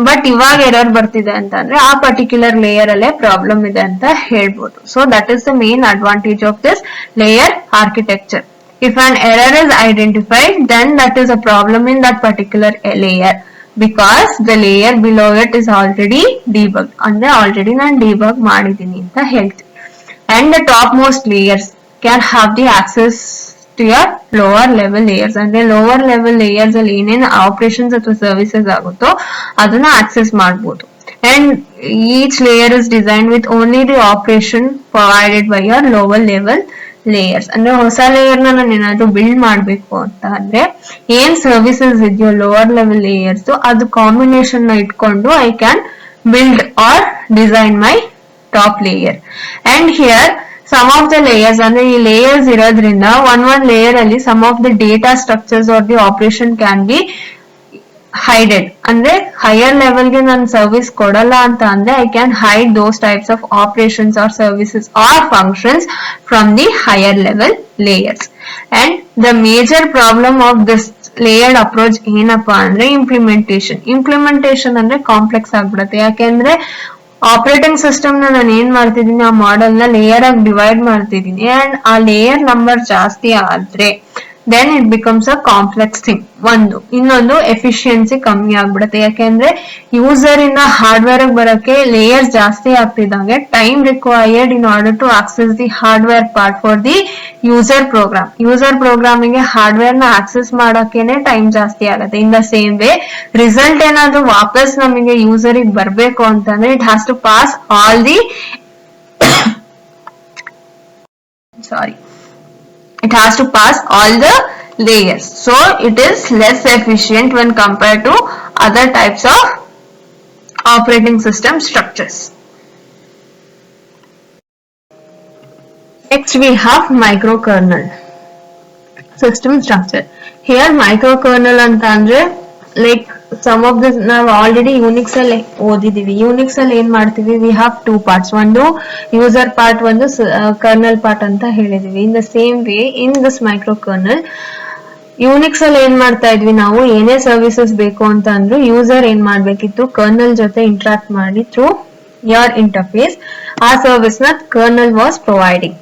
But ಇವಾಗ ಎರರ್ ಬರ್ತಿದೆ ಅಂತ ಅಂದ್ರೆ ಆ ಪರ್ಟಿಕ್ಯುಲರ್ ಲೇಯರ್ ಅಲ್ಲೇ ಪ್ರಾಬ್ಲಮ್ ಇದೆ ಅಂತ ಹೇಳ್ಬೋದು. So that is the main advantage of this layer architecture. If an error is identified, then that is a problem in that particular layer because the layer below it is already debugged. ಅಂದ್ರೆ already ನಾನು debug ಮಾಡಿದ್ದೀನಿ ಅಂತ ಹೇಳ್ತೀವಿ. And the topmost layers can have the access to your lower level layers. ಅಂದ್ರೆ lower level layers ಅಲ್ಲಿ ಏನೇನು operations ಅಥವಾ services ಆಗುತ್ತೋ ಅದನ್ನ ಆಕ್ಸೆಸ್ ಮಾಡಬಹುದು. And each layer is designed with only the operation provided by your lower level layers. ಅಂದ್ರೆ ಹೊಸ layer ನಾನು ಏನಾದ್ರು ಬಿಲ್ಡ್ ಮಾಡಬೇಕು ಅಂತ ಅಂದ್ರೆ ಏನ್ ಸರ್ವಿಸಸ್ ಇದೆಯೋ ಲೋವರ್ ಲೆವೆಲ್ ಲೇಯರ್ಸ್ ಅದು ಕಾಂಬಿನೇಷನ್ ನ ಇಟ್ಕೊಂಡು I can build or design my top layer. And here some of the layers ಅಂದ್ರೆ ಈ layers ಇರೋದ್ರಿಂದ one layer ಅಲ್ಲಿ some of the data structures or the operation can be hidden. ಅಂದ್ರೆ higher level ಗೆ ನಾನು service ಕೊಡಲ್ಲ ಅಂತ ಅಂದ್ರೆ I can hide those types of operations or services or functions from the higher level layers. And the major problem of this layered approach ಏನಪ್ಪಾ ಅಂದ್ರೆ implementation ಅಂದ್ರೆ complex ಆಗ್ಬಿಡುತ್ತೆ. ಯಾಕೆಂದ್ರೆ ಆಪರೇಟಿಂಗ್ ಸಿಸ್ಟಮ್ ನ ನಾನು ಏನ್ ಮಾಡ್ತಿದ್ದೀನಿ ಆ ಮಾಡೆಲ್ ನ ಲೇಯರ್ ಆಗಿ ಡಿವೈಡ್ ಮಾಡ್ತಿದ್ದೀನಿ ಅಂಡ್ ಆ ಲೇಯರ್ ನಂಬರ್ ಜಾಸ್ತಿ ಆದ್ರೆ then it becomes a complex thing. ಇನ್ನೊಂದು ಎಫಿಷಿಯನ್ಸಿ ಕಮ್ಮಿ ಆಗ್ಬಿಡುತ್ತೆ. ಯಾಕೆಂದ್ರೆ ಯೂಸರ್ ಇಂದ ಹಾರ್ಡ್ವೇರ್ ಬರಕ್ಕೆ ಲೇಯರ್ಸ್ ಜಾಸ್ತಿ ಆಗ್ತಿದ್ದಂಗೆ time required in order to access the hardware part for the user programming hardware ನ ಆಕ್ಸೆಸ್ ಮಾಡಕ್ಕೇನೆ ಟೈಮ್ ಜಾಸ್ತಿ ಆಗುತ್ತೆ. In the same way result ಏನಾದ್ರು ವಾಪಸ್ ನಮಗೆ ಯೂಸರ್ ಬರ್ಬೇಕು ಅಂತಂದ್ರೆ it has to pass all the it has to pass all the layers, so it is less efficient when compared to other types of operating system structures. Next we have microkernel system structure. Here microkernel anta andre like some of this ನಾವು already Unix ಅಲ್ಲಿ ಓದಿದೀವಿ. Unix ಅಲ್ಲಿ ಏನ್ ಮಾಡ್ತೀವಿ, we have two parts, ಒಂದು user part, ಒಂದು kernel part ಅಂತ ಹೇಳಿದೀವಿ. In the same way in this microkernel Unix ಅಲ್ಲಿ ಏನ್ ಮಾಡ್ತಾ ಇದ್ವಿ, ನಾವು ಏನೇ ಸರ್ವಿಸಸ್ ಬೇಕು ಅಂತ ಅಂದ್ರು ಯೂಸರ್ ಏನ್ ಮಾಡ್ಬೇಕಿತ್ತು, ಕರ್ನಲ್ ಜೊತೆ ಇಂಟ್ರಾಕ್ಟ್ ಮಾಡಿ ಥ್ರೂ ಯೋರ್ ಇಂಟರ್ಫೇಸ್ ಆ ಸರ್ವಿಸ್ ನ kernel was providing.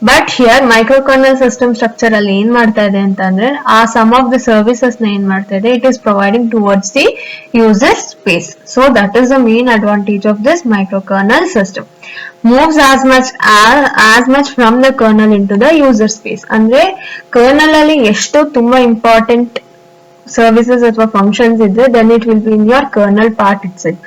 But here microkernel system structure ಅಲ್ಲಿ ಏನ್ ಮಾಡ್ತಾ ಇದೆ ಅಂತ ಅಂದ್ರೆ ಆ ಸಮ್ ಆಫ್ ದ ಸರ್ವಿಸಸ್ ನ ಏನ್ ಮಾಡ್ತಾ ಇದೆ, it is providing towards the user space. So that is the main advantage of this microkernel system. Moves as much from the kernel into the user space. ಅಂದ್ರೆ kernel ಅಲ್ಲಿ ಎಷ್ಟು ತುಂಬಾ important services ಅಥವಾ functions ಇದ್ರೆ then it will be in your kernel part itself.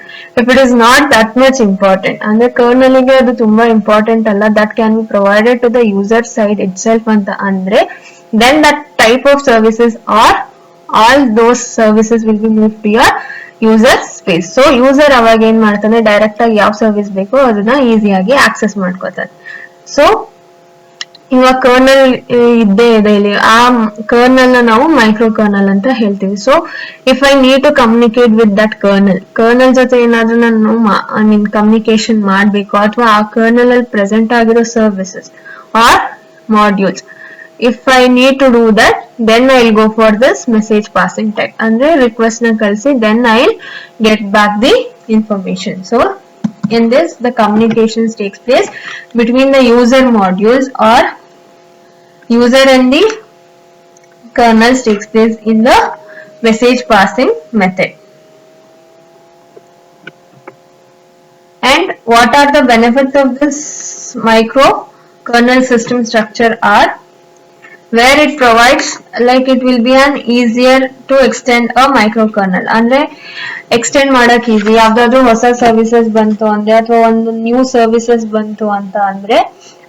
If it is not that much important ಅಂದ್ರೆ kernel ಗೆ ಅದು ತುಂಬಾ ಇಂಪಾರ್ಟೆಂಟ್ ಅಲ್ಲ, that can be provided to the user side itself ಅಂತ ಅಂದ್ರೆ then that type of services or all those services will be moved to your user space. So user ಅವಾಗ ಏನ್ ಮಾಡ್ತಾನೆ, ಡೈರೆಕ್ಟ್ ಆಗಿ ಯಾವ ಸರ್ವಿಸ್ ಬೇಕೋ ಅದನ್ನ ಈಸಿಯಾಗಿ ಆಕ್ಸೆಸ್ ಮಾಡ್ಕೋತಾರೆ. ಸೊ ಇವಾಗ ಕರ್ನಲ್ ಇದ್ದೇ ಇದೆ ಇಲ್ಲಿ, ಆ ಕರ್ನಲ್ ನ ನಾವು ಮೈಕ್ರೋ ಕರ್ನಲ್ ಅಂತ ಹೇಳ್ತೀವಿ. So if I need to communicate with that kernel ಜೊತೆ ಏನಾದ್ರೂ ನಾನು ಕಮ್ಯುನಿಕೇಶನ್ ಮಾಡ್ಬೇಕು ಅಥವಾ ಆ ಕರ್ನಲ್ ಅಲ್ಲಿ ಪ್ರೆಸೆಂಟ್ ಆಗಿರೋ services or modules, if I need to do that then I will go for this message passing type. ಅಂದ್ರೆ ರಿಕ್ವೆಸ್ಟ್ ನ ಕಳಿಸಿ then I will get back the information. So in this the communications takes place between the user modules or user and the kernels takes place in the message passing method. And what are the benefits of this micro kernel system structure are where it provides, like it will be an easier to extend a microkernel. ಅಂದ್ರೆ extend ಮಾಡಕ್ easy. ಯಾವ್ದಾದ್ರು ಹೊಸ services ಬಂತು ಅಂದ್ರೆ ಅಥವಾ ಒಂದು new services ಬಂತು ಅಂತ ಅಂದ್ರೆ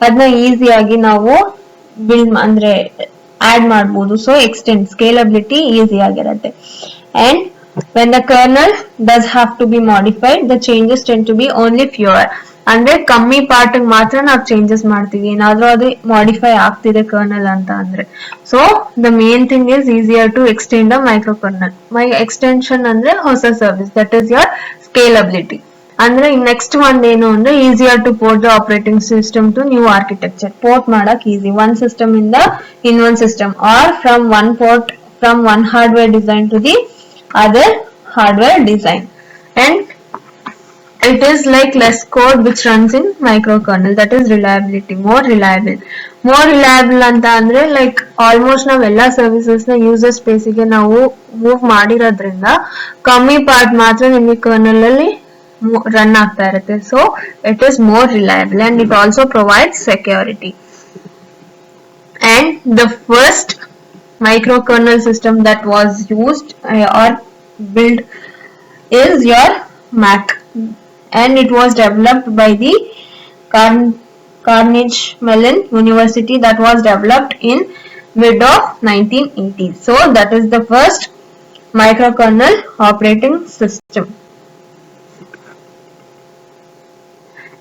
ಅದನ್ನ ಈಸಿಯಾಗಿ ನಾವು ಬಿಲ್ಡ್ ಅಂದ್ರೆ ಆಡ್ ಮಾಡಬಹುದು. ಸೊ ಎಕ್ಸ್ಟೆಂಡ್ ಸ್ಕೇಲಬಿಲಿಟಿ ಈಸಿ ಆಗಿರುತ್ತೆ. And when the kernel does have to be modified, the changes tend to be only fewer. ಅಂದ್ರೆ ಕಮ್ಮಿ ಪಾರ್ಟ್ ಮಾತ್ರ ನಾವು ಚೇಂಜಸ್ ಮಾಡ್ತೀವಿ, ಏನಾದ್ರೂ ಅದು ಮಾಡಿಫೈ ಆಗ್ತಿದೆ ಕರ್ನಲ್ ಅಂತ ಅಂದ್ರೆ. So the main thing is easier to extend a micro kernel. Extension ಅಂದ್ರೆ ಹೊಸ service, that is your scalability. ಅಂದ್ರೆ ನೆಕ್ಸ್ಟ್ ಒಂದ್ ಏನು ಅಂದ್ರೆ easier to port the operating system to new architecture. Port ಮಾಡಕ್ ಈಸಿ, ಒಂದ್ ಸಿಸ್ಟಮ್ ಇಂದ ಇನ್ ಒಂದ್ system or from one port from one hardware design to the other hardware design. And it is like less code which runs in microkernel, that is reliability, more reliable ಅಂತ ಅಂದ್ರೆ like almost ನಾವೆಲ್ಲಾ services ನ user space ಗೆ ನಾವು move ಮಾಡಿರೋದ್ರಿಂದ ಕಮ್ಮಿ part ಮಾತ್ರ ನಿಮಗೆ ಕರ್ನಲ್ ಅಲ್ಲಿ ರನ್ ಆಗ್ತಾ ಇರುತ್ತೆ. So it is more reliable and it also provides security. And And the first microkernel system that was used or built is your Mac, and it was developed by the Carnegie Mellon University, that was developed in mid of 1980s. So that is the first microkernel operating system.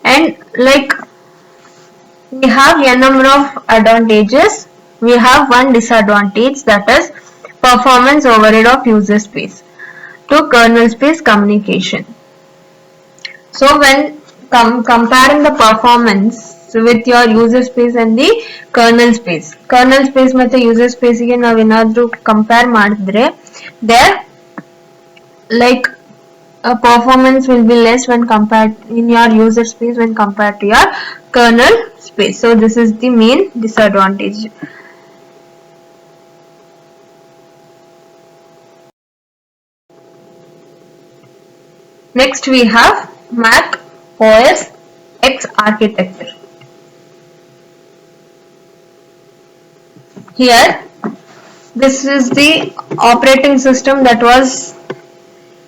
And like we have a number of advantages, we have one disadvantage, that is performance overhead of user space to kernel space communication. So when comparing the performance with your user space and the kernel space ಮತ್ತೆ user space ಗೆ ನಾವು ಏನಾದರೂ compare ಮಾಡಿದ್ರೆ there like performance will be less when compared in your user space when compared to your kernel space. So this is the main disadvantage. Next we have Mac OS X architecture. Here this is the operating system that was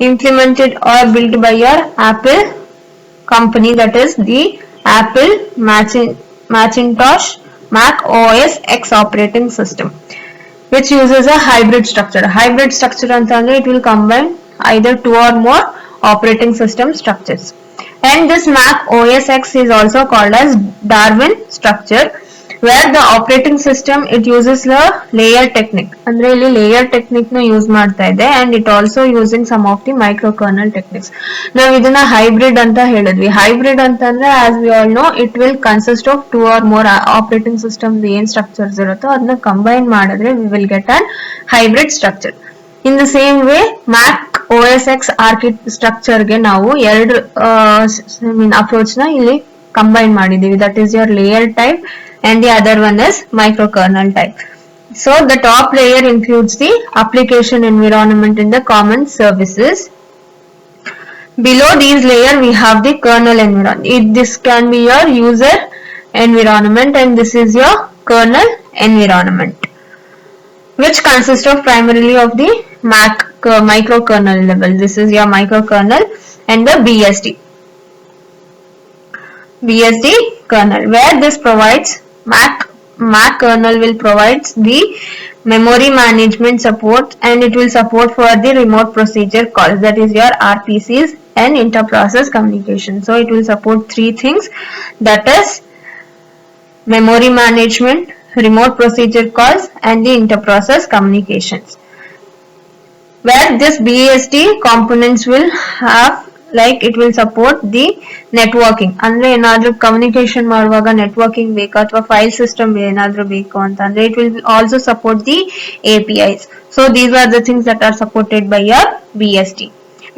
implemented or built by your Apple company, that is the Apple Macintosh Mac OS X operating system, which uses a hybrid structure. Hybrid structure antandre it will combine either two or more operating system structures. And this Mac OS X is also called as Darwin structure, where the operating system it uses the layer technique. Andre illi layer technique na use ಮಾಡ್ತಾ ಇದೆ, and it also using some of the microkernel techniques. ನಾವು ಇದನ್ನ hybrid ಅಂತ ಹೇಳಿದ್ವಿ. hybrid ಅಂತಂದ್ರೆ as we all know it will consist of two or more operating system ಏನ್ structures ಇರುತ್ತೋ ಅದನ್ನ combine ಮಾಡಿದ್ರೆ we will get an hybrid structure. In the same way Mac OS X architecture ಗೆ ನಾವು ಎರಡು approach na ಇಲ್ಲಿ combine ಮಾಡಿದೀವಿ, that is your layer type and the other one is microkernel type. So the top layer includes the application environment and the common services. Below these layer we have the kernel environment. This can be your user environment and this is your kernel environment, which consists of primarily of the Mac microkernel level. This is your microkernel and the BSD kernel, where this provides Mac kernel will provide the memory management support, and it will support for the remote procedure calls, that is your RPCs and inter-process communication. So it will support three things, that is memory management, remote procedure calls and the inter-process communications, where this BSD components will have like it will support the networking. ಅಂದ್ರೆ ಏನಾದರೂ communication ಮಾಡುವಾಗ networking ಬೇಕಾ ಅಥವಾ file system ಏನಾದರೂ ಬೇಕು ಅಂತಂದ್ರೆ it will also support the APIs. So these are the things that are supported by your BSD.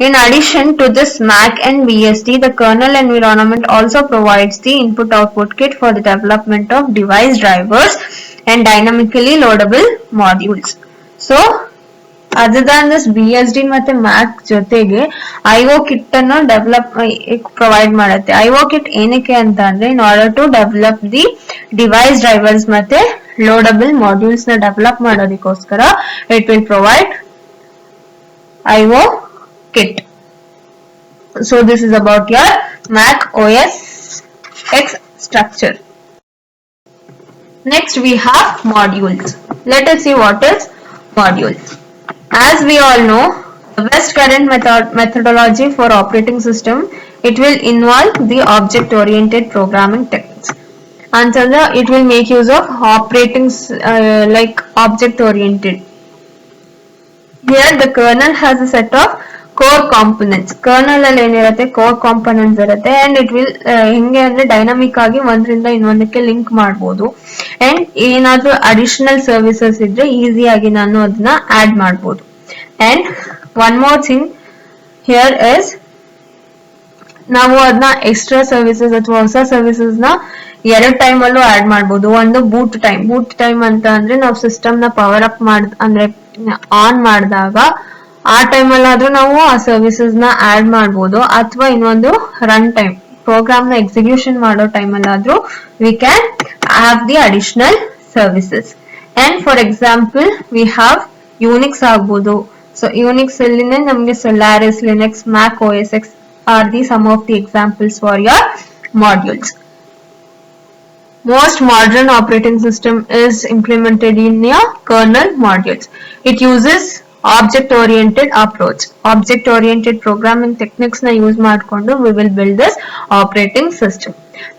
In addition to this Mac and BSD, the kernel environment also provides the input-output kit for the development of device drivers and dynamically loadable modules. So other than this BSD ಮತ್ತೆ Mac ಜೊತೆಗೆ IO kit ಅನ್ನು develop provide ಮಾಡುತ್ತೆ. IO kit ಏನಕ್ಕೆ ಅಂತ ಅಂದ್ರೆ in order to develop the device drivers ಮತ್ತೆ loadable modules ನ develop ಮಾಡೋದಕ್ಕೋಸ್ಕರ it will provide IO kit. So this is about your Mac OS X structure. Next we have modules. Let us see what is modules. As we all know, the best current methodology for operating system, it will involve the object-oriented programming techniques. And so it will make use of operating like object-oriented. Here the kernel has a set of core components. Kernel ಅಲ್ಲಿ ಏನಿರುತ್ತೆ core components ಇರುತ್ತೆ, and it will ಹೆಂಗೆ ಅಂದ್ರೆ dynamic ಆಗಿ ಒಂದರಿಂದ ಇನ್ನೊಂದಕ್ಕೆ link ಮಾಡಬಹುದು. And ಏನಾದರೂ ಅಡಿಷನಲ್ ಸರ್ವಿಸಸ್ ಇದ್ರೆ ಈಸಿ ಆಗಿ ನಾನು ಅದನ್ನ ಆಡ್ ಮಾಡಬಹುದು. And one more thing here is ನಾವು ಅದನ್ನ ಎಕ್ಸ್ಟ್ರಾ ಸರ್ವಿಸಸ್ ಅಥವಾ ಹೊಸ ಸರ್ವಿಸಸ್ ನ ಎರಡು ಟೈಮ್ ಅಲ್ಲೂ ಆಡ್ ಮಾಡಬಹುದು. ಒಂದು ಬೂಟ್ ಟೈಮ್ ಅಂತ ಅಂದ್ರೆ ನಾವು ಸಿಸ್ಟಮ್ ನ ಪವರ್ ಅಪ್ ಅಂದ್ರೆ ಆನ್ ಮಾಡಿದಾಗ ಆ ಟೈಮ್ ಅಲ್ಲಾದ್ರೂ ನಾವು ಆ ಸರ್ವಿಸಸ್ ನ ಆಡ್ ಮಾಡಬಹುದು, ಅಥವಾ ಇನ್ನೊಂದು ರನ್ ಟೈಮ್ ಪ್ರೋಗ್ರಾಮ್ ನ ಎಕ್ಸಿಕ್ಯೂಷನ್ ಮಾಡೋ ಟೈಮ್ ಅಲ್ಲಾದ್ರೂ we can have the additional services. And for example we have Unix ಆಗ್ಬೋದು. So Unix ಅಲ್ಲಿನೇ ನಮಗೆ Solaris, Linux, Mac OS X are some of the examples for your modules. Most modern operating system is implemented in your kernel modules. It uses object-oriented approach. Object-oriented programming techniques na use ಮಾಡ್ಕೊಂಡು we will build this operating system,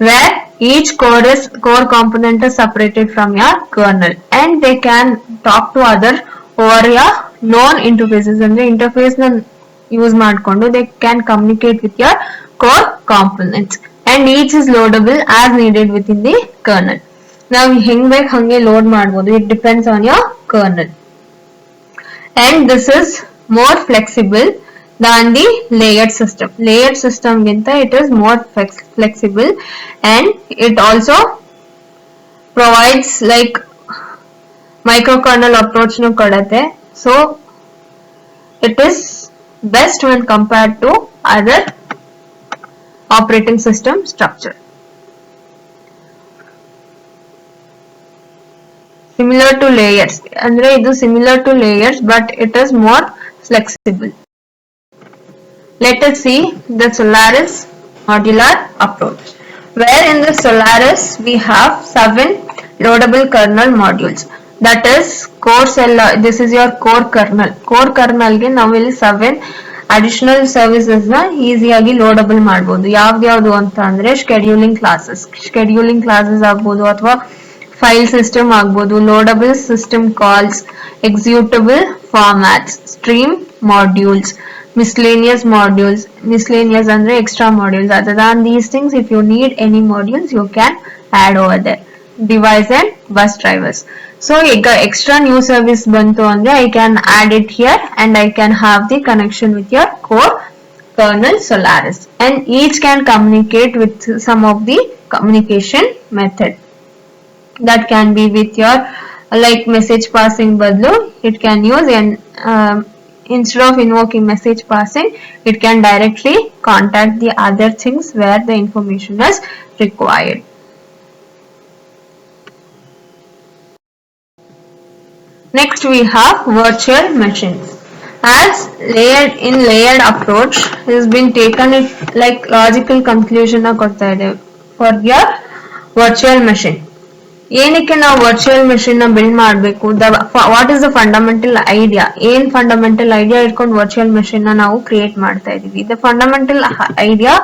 where each core component is separated from your kernel and they can talk to other over your known interfaces. ಅಂದ್ರೆ interface na use ಮಾಡ್ಕೊಂಡು they can communicate with your core components. And each is loadable as needed within the kernel. Now ಹೆಂಗ್ ಬೇಕು ಹಂಗೆ load ಮಾಡ್ಬೋದು. It depends on your kernel. And this is more flexible than the layered system. Layered system ginta it is more flexible and it also provides like microkernel approach nu kodutte. So it is best when compared to other operating system structure. Similar to layers, andre idu similar to layers but it is more flexible. Let us see the Solaris modular approach, where in the Solaris we have 7 loadable kernel modules. That is core cell. This is your core kernel. Core kernel ge ನಾವು ಇಲ್ಲಿ 7 additional services na ಈಸಿಯಾಗಿ ಲೋಡಬಲ್ ಮಾಡಬಹುದು. ಯಾವ್ದು ಅಂತ ಅಂದ್ರೆ scheduling classes ಆಗಬಹುದು ಅಥವಾ file system ಆಗಬಹುದು, loadable system calls, executable formats, stream modules, miscellaneous ಅಂದ್ರೆ extra modules. Other than these things, if you need any modules you can add over there. Device and bus drivers. So extra new service bantu andre I can add it here and I can have the connection with your core kernel Solaris, and each can communicate with some of the communication method. That can be with your like message passing badlu it can use, and instead of invoking message passing it can directly contact the other things where the information is required. Next we have virtual machines. As layered approach has been taken it like logical conclusion na ಕೊಡ್ತಾ ಇದೆ for your virtual machine. ಏನಕ್ಕೆ ನಾವು virtual machine ನ build ಮಾಡಬೇಕು, what is the fundamental idea, ಏನ್ fundamental idea ಇಟ್ಕೊಂಡು virtual machine ನ ನಾವು ಕ್ರಿಯೇಟ್ ಮಾಡ್ತಾ ಇದೀವಿ. The fundamental idea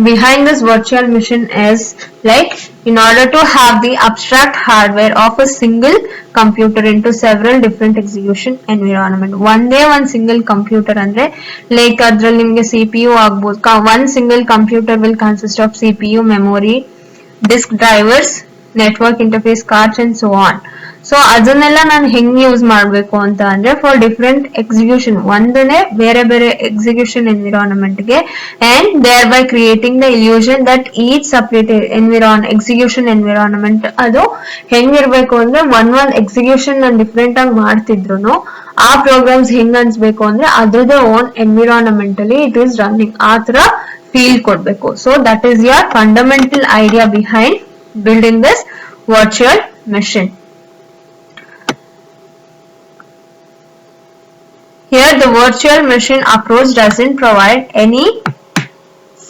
behind this virtual machine is like in order to have the abstract hardware of a single computer into several different execution environment. ಒಂದೇ ಒಂದು single computer ಅಂದ್ರೆ like ಅದ್ರಲ್ಲಿ ನಿಮಗೆ CPU ಆಗ್ಬೋದು. one single computer will consist of CPU, memory, disk drivers, network interface cards and so on. So ಅದನ್ನೆಲ್ಲ ನಾನು ಹೆಂಗ್ use ಮಾಡಬೇಕು ಅಂತ ಅಂದ್ರೆ ಫಾರ್ ಡಿಫರೆಂಟ್ ಎಕ್ಸಿಕ್ಯೂಷನ್, ಒಂದನೇ ಬೇರೆ ಬೇರೆ ಎಕ್ಸಿಕ್ಯೂಷನ್ ಎನ್ವಿರಾನ್ಮೆಂಟ್ ಗೆ, and thereby creating the illusion that each separate execution environment ಅದು ಹೆಂಗಿರ್ಬೇಕು ಅಂದ್ರೆ ಒಂದ್ ಎಕ್ಸಿಕ್ಯೂಷನ್ ನಾನು ಡಿಫ್ರೆಂಟ್ ಆಗಿ ಮಾಡ್ತಿದ್ರು ಆ ಪ್ರೋಗ್ರಾಮ್ಸ್ ಹೆಂಗ್ ಅನ್ಸ್ಬೇಕು ಅಂದ್ರೆ ಅದ್ರದೇ ಓನ್ ಎನ್ವಿರಾನ್ಮೆಂಟ್ ಅಲ್ಲಿ ಇಟ್ ಈಸ್ ರನ್ನಿಂಗ್, ಆ ತರ ಫೀಲ್ ಕೊಡ್ಬೇಕು. So that is your fundamental idea behind building this virtual machine. Here the virtual machine approach doesn't provide any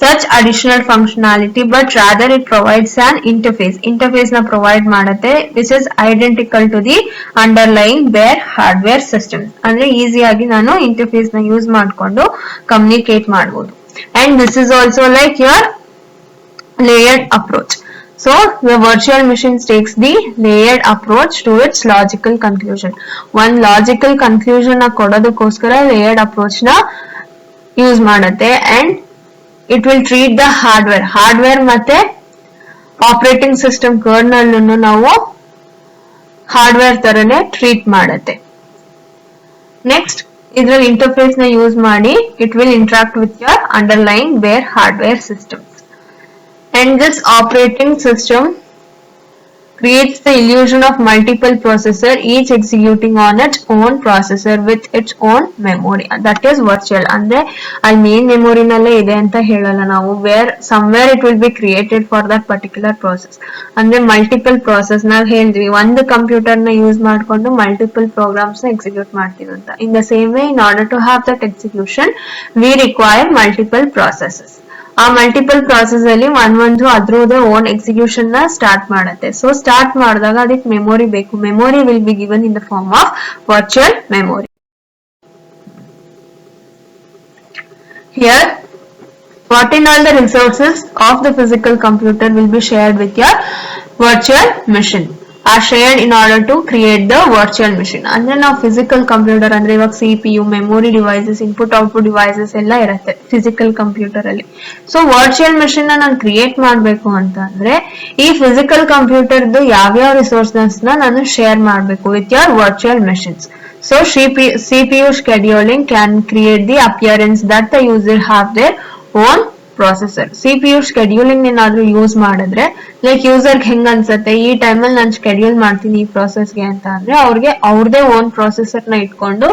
such additional functionality, but rather it provides an interface na provide ಮಾಡುತ್ತೆ which is identical to the underlying bare hardware systems. ಅಂದ್ರೆ easy ಆಗಿ ನಾನು interface na use ಮಾಡ್ಕೊಂಡು communicate ಮಾಡಬಹುದು. And this is also like your layered approach. So the virtual machine takes the layered approach to its logical conclusion. One logical conclusion na kododakoskara layered approach na use ಮಾಡುತ್ತೆ, and it will treat the hardware ಮತ್ತೆ operating system kernel ಅನ್ನು ನಾವು hardware ತರನೇ treat ಮಾಡುತ್ತೆ. Next ಇದರಲ್ಲಿ interface na use ಮಾಡಿ it will interact with your underlying bare hardware systems. And this operating system creates the illusion of multiple processor, each executing on its own processor with its own memory. That is virtual. ಅಂದ್ರೆ ಅಲ್ಲಿ main memory ನಲ್ಲೇ ಇದೆ ಅಂತ ಹೇಳಲ್ಲ ನಾವು, where somewhere it will be created for that particular process. ಅಂದ್ರೆ multiple process ನಾವು ಹೇಳಿದ್ವಿ ಒಂದು ಕಂಪ್ಯೂಟರ್ ನ ಯೂಸ್ ಮಾಡಿಕೊಂಡು ಮಲ್ಟಿಪಲ್ ಪ್ರೋಗ್ರಾಮ್ಸ್ ನ ಎಕ್ಸಿಕ್ಯೂಟ್ ಮಾಡ್ತೀವಿ ಅಂತ. In the same way, in order to have that execution, we require multiple processes. ಆ ಮಲ್ಟಿಪಲ್ ಪ್ರಾಸೆಸ್ ಅಲ್ಲಿ ಒಂದು ಅದ್ರದೇ ಓನ್ ಎಕ್ಸಿಕ್ಯೂಷನ್ ನ ಸ್ಟಾರ್ಟ್ ಮಾಡುತ್ತೆ. ಸೊ ಸ್ಟಾರ್ಟ್ ಮಾಡಿದಾಗ ಅದಕ್ಕೆ ಮೆಮೊರಿ ಬೇಕು. Memory will be given in the form of virtual memory. Here what in all the resources of the physical computer will be shared with your virtual machine are shared in order to create the virtual machine. ಅಂದ್ರೆ ನಾವು physical computer ಅಂದ್ರೆ ಇವಾಗ CPU, memory devices, input output devices ಎಲ್ಲ ಇರುತ್ತೆ physical computer ಅಲ್ಲಿ. So virtual machine ನಾನು create ಮಾಡಬೇಕು ಅಂತ ಅಂದ್ರೆ ಈ ಫಿಸಿಕಲ್ ಕಂಪ್ಯೂಟರ್ದು ಯಾವ್ಯಾವ ರಿಸೋರ್ಸಸ್ ನಾನು ಶೇರ್ ಮಾಡಬೇಕು with your virtual machines. So CPU scheduling can create the appearance that the user have their own processor. CPU scheduling ಏನಾದ್ರೂ ಯೂಸ್ ಮಾಡಿದ್ರೆ ಲೈಕ್ ಯೂಸರ್ ಹೆಂಗ್ ಅನ್ಸುತ್ತೆ ಈ ಟೈಮಲ್ಲಿ ನಾನು ಸ್ಕೆಡ್ಯೂಲ್ ಮಾಡ್ತೀನಿ ಈ ಪ್ರೊಸೆಸ್ಗೆ ಅಂತ ಅಂದ್ರೆ ಅವ್ರಿಗೆ ಅವ್ರದೇ ಓನ್ ಪ್ರೊಸೆಸರ್ ನ ಇಟ್ಕೊಂಡು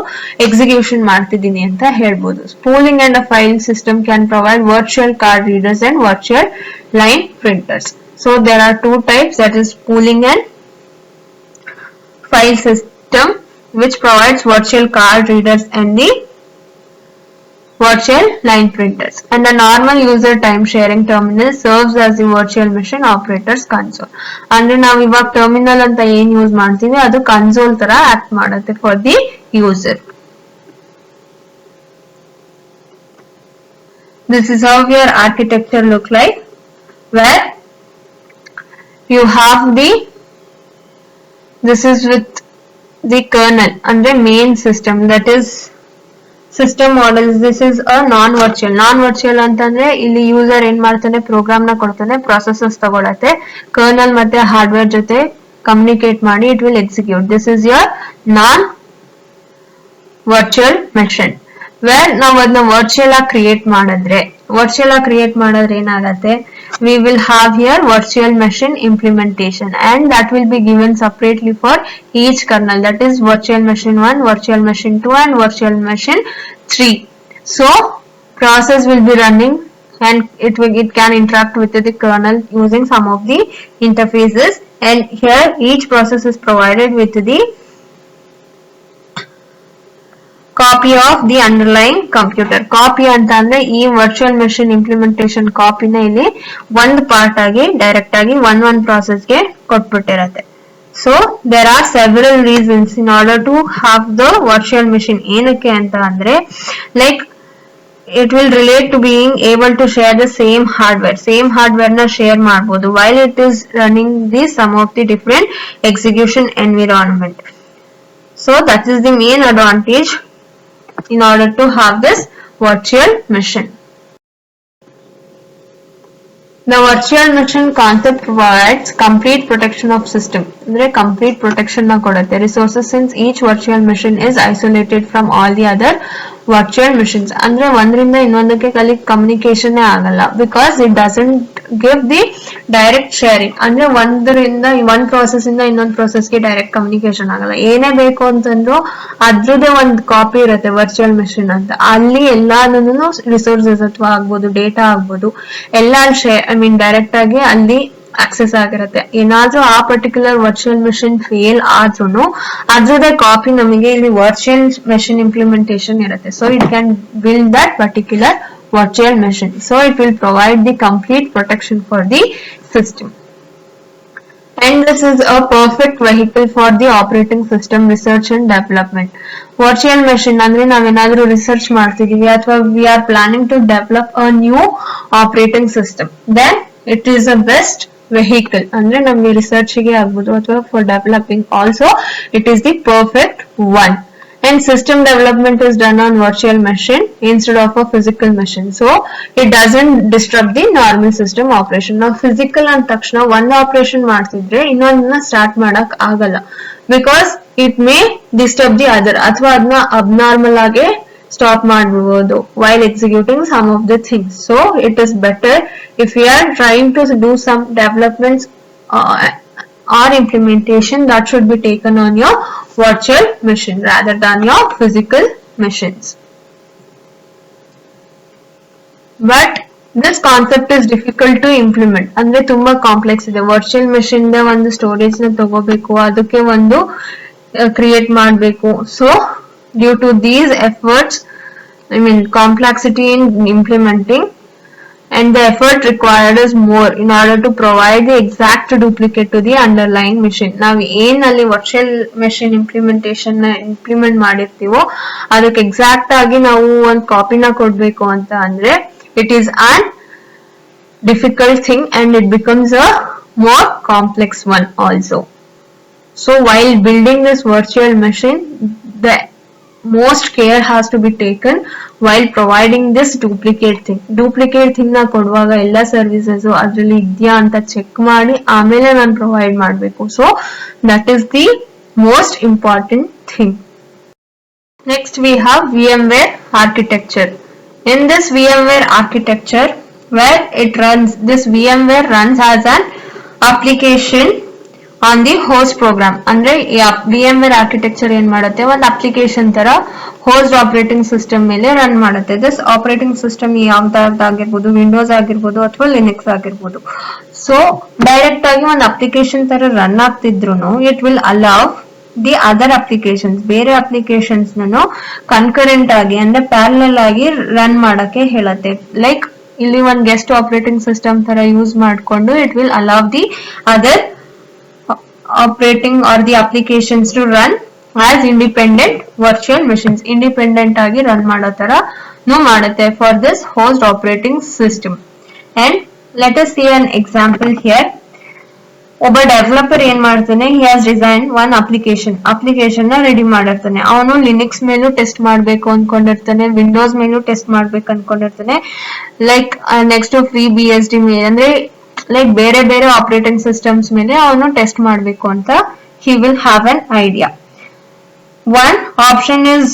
ಎಕ್ಸಿಕ್ಯೂಷನ್ ಮಾಡ್ತಿದ್ದೀನಿ ಅಂತ ಹೇಳ್ಬೋದು. Spooling and a file system can provide virtual card readers and virtual line printers. So there are two types, that is spooling and file system which provides virtual card readers and the virtual line printers, and the normal user time sharing terminal serves as the virtual machine operator's console. ಅಂದ್ರೆ ನಾವು ಇವಾಗ terminal ಅಂತ ಏನ್ use ಮಾಡ್ತೀವಿ ಅದು console ತರ act ಮಾಡುತ್ತೆ for the user. This is how your architecture look like, where you have this is with the kernel and the main system, that is system models. This is a non-virtual ಅಂತಂದ್ರೆ ಇಲ್ಲಿ user ಏನ್ ಮಾಡ್ತಾನೆ program ನ ಕೊಡ್ತಾನೆ, processors ತಗೊಳತ್ತೆ, kernel ಮತ್ತೆ hardware ಜೊತೆ communicate ಮಾಡಿ it will execute. This is your non virtual machine. Where ನಾವು ಅದನ್ನ ವರ್ಚುವಲ್ ಆಗಿ ಕ್ರಿಯೇಟ್ ಮಾಡಿದ್ರೆ ಏನಾಗತ್ತೆ, we will have here virtual machine implementation and that will be given separately for each kernel, that is virtual machine 1, virtual machine 2 and virtual machine 3. So process will be running and it can interact with the kernel using some of the interfaces, and here each process is provided with the copy of the underline computer. Copy ಅಂತ ಅಂದ್ರೆ ಈ virtual machine implementation ಕಾಪಿನ ಇಲ್ಲಿ ಒಂದು part ಆಗಿ direct ಆಗಿ ಒಂದ್ ಪ್ರಾಸೆಸ್ಗೆ ಕೊಟ್ಬಿಟ್ಟಿರತ್ತೆ. So there are several reasons in order to have the virtual machine. ಏನಕ್ಕೆ ಅಂತ ಅಂದ್ರೆ like it will relate to being able to share the same hardware na share ಮಾಡಬಹುದು while it is running the some of the different execution environment. So that is the main advantage in order to have this virtual machine. The virtual machine concept provides complete protection of system. Andre complete protection na kodutte resources, since each virtual machine is isolated from all the other virtual machines. Andre ಒಂದರಿಂದ ಇನ್ನೊಂದಕ್ಕೆ communication ಆಗಲ್ಲ, because it doesn't give the direct sharing. ಅಂದ್ರೆ ಒಂದರಿಂದ ಒಂದ್ process ಇಂದ ಇನ್ನೊಂದ್ ಪ್ರಾಸೆಸ್ಗೆ direct communication ಆಗಲ್ಲ. ಏನೇ ಬೇಕು ಅಂತಂದ್ರು ಅದ್ರದ್ದೇ ಒಂದ್ ಕಾಪಿ ಇರುತ್ತೆ ವರ್ಚುವಲ್ ಮೆಷಿನ್ ಅಂತ, ಅಲ್ಲಿ ಎಲ್ಲಾನು ರಿಸೋರ್ಸಸ್ ಅಥವಾ ಆಗ್ಬೋದು ಡೇಟಾ ಆಗ್ಬೋದು ಎಲ್ಲ ಡೈರೆಕ್ಟ್ ಆಗಿ ಅಲ್ಲಿ ಆಕ್ಸೆಸ್ ಆಗಿರುತ್ತೆ. ಏನಾದ್ರೂ ಆ ಪರ್ಟಿಕ್ಯುಲರ್ ವರ್ಚುವಲ್ ಮೆಷಿನ್ ಫೇಲ್ ಆದ್ರೂ ಅದ್ರದೇ ಕಾಪಿ ನಮಗೆ ಇಲ್ಲಿ ವರ್ಚುವಲ್ ಮೆಷಿನ್ ಇಂಪ್ಲಿಮೆಂಟೇಷನ್ ಇರುತ್ತೆ. So it can build that particular virtual machine. So it will provide the complete protection for the system. And this is a perfect vehicle for the operating system research and development. Virtual machine ಅಂದ್ರೆ ನಾವೇನಾದ್ರೂ research ಮಾಡ್ತಿದೀವಿ ಅಥವಾ we are planning to develop a new operating system, then it is a best vehicle. ಅಂದ್ರೆ ನಮಗೆ research ಗೆ ಆಗ್ಬೋದು ಅಥವಾ for developing also it is the perfect one. And system development is done on virtual machine instead of a physical machine, so it doesn't disrupt the normal system operation. Now physical and takshana one operation ಮಾಡ್ತಿದ್ರೆ ಇನ್ನೊಂದನ್ನ start ಮಾಡಕ್ ಆಗಲ್ಲ, because it may disturb the other ಅಥವಾ ಅದನ್ನ abnormal ಆಗಿ stop ಮಾಡಬಹುದು while executing some of the things. So it is better if we are trying to do some developments or implementation that should be taken on your virtual machine rather than your physical machines. But this concept is difficult to implement. ಅಂದ್ರೆ ತುಂಬಾ complex ಇದೆ. Virtual machine ಒಂದು storage ನ ತಗೋಬೇಕು, ಅದಕ್ಕೆ ಒಂದು create ಮಾಡಬೇಕು. So due to these efforts, complexity in implementing and the effort required is more in order to provide the exact duplicate to the underlying machine. ನಾವು ಏನಲ್ಲಿ ವರ್ಚುವಲ್ ಮೆಷಿನ್ ಇಂಪ್ಲಿಮೆಂಟೇಷನ್ ನ implement ಮಾಡಿರ್ತೀವೋ ಅದಕ್ಕೆ exact ಆಗಿ ನಾವು ಒಂದು ಕಾಪಿನ ಕೊಡ್ಬೇಕು ಅಂತ ಅಂದ್ರೆ it is a difficult thing and it becomes a more complex one also. So while building this virtual machine, the most care has to be taken while providing this duplicate thing na koduvaga ella services adralli idya anta check ಮಾಡಿ ಆಮೇಲೆ ನಾನು provide ಮಾಡಬೇಕು. So that is the most important thing. Next we have VMware architecture. In this VMware architecture, where it runs, this VMware runs as an application on the host program. ಅಂದ್ರೆ VMware architecture ಏನ್ ಮಾಡುತ್ತೆ, ಒಂದು application ತರ host operating system ಮೇಲೆ run ಮಾಡುತ್ತೆ. This operating system ಯಾವ್ದಾಗಿರ್ಬೋದು, Windows ಆಗಿರ್ಬೋದು ಅಥವಾ Linux ಆಗಿರ್ಬೋದು. ಸೊ ಡೈರೆಕ್ಟ್ ಆಗಿ ಒಂದು ಅಪ್ಲಿಕೇಶನ್ ತರ ರನ್ ಆಗ್ತಿದ್ರು it will allow the other applications, ಬೇರೆ ಅಪ್ಲಿಕೇಶನ್ಸ್ ಕನ್ಕರೆಂಟ್ ಆಗಿ ಅಂದ್ರೆ ಪ್ಯಾರಲಲ್ ಆಗಿ ರನ್ ಮಾಡಕ್ಕೆ ಹೇಳುತ್ತೆ. ಲೈಕ್ ಇಲ್ಲಿ ಒಂದು ಗೆಸ್ಟ್ ಆಪರೇಟಿಂಗ್ ಸಿಸ್ಟಮ್ ತರ ಯೂಸ್ ಮಾಡಿಕೊಂಡು it will allow the other operating or the applications to run as independent virtual machines. Independent ಆಗಿ ರನ್ ಮಾಡೋ ತರ ಮಾಡುತ್ತೆ for this host operating system. And let us see an example here. ಒಬ್ಬ developer ಏನ್ ಮಾಡ್ತಾನೆ, he has design one application ನ ready ಮಾಡಿರ್ತಾನೆ. ಅವನು ಲಿನಕ್ಸ್ ಮೇಲೂ ಟೆಸ್ಟ್ ಮಾಡ್ಬೇಕು ಅನ್ಕೊಂಡಿರ್ತಾನೆ, ವಿಂಡೋಸ್ ಮೇಲೂ ಟೆಸ್ಟ್ ಮಾಡ್ಬೇಕು ಅನ್ಕೊಂಡಿರ್ತಾನೆ, ಲೈಕ್ ನೆಕ್ಸ್ಟ್ ಫ್ರೀ BSD ಮೇಲೆ ಅಂದ್ರೆ ಲೈಕ್ ಬೇರೆ ಬೇರೆ ಆಪರೇಟಿಂಗ್ ಸಿಸ್ಟಮ್ಸ್ ಮೇಲೆ ಅವನು ಟೆಸ್ಟ್ ಮಾಡ್ಬೇಕು ಅಂತ he will have an idea. One option is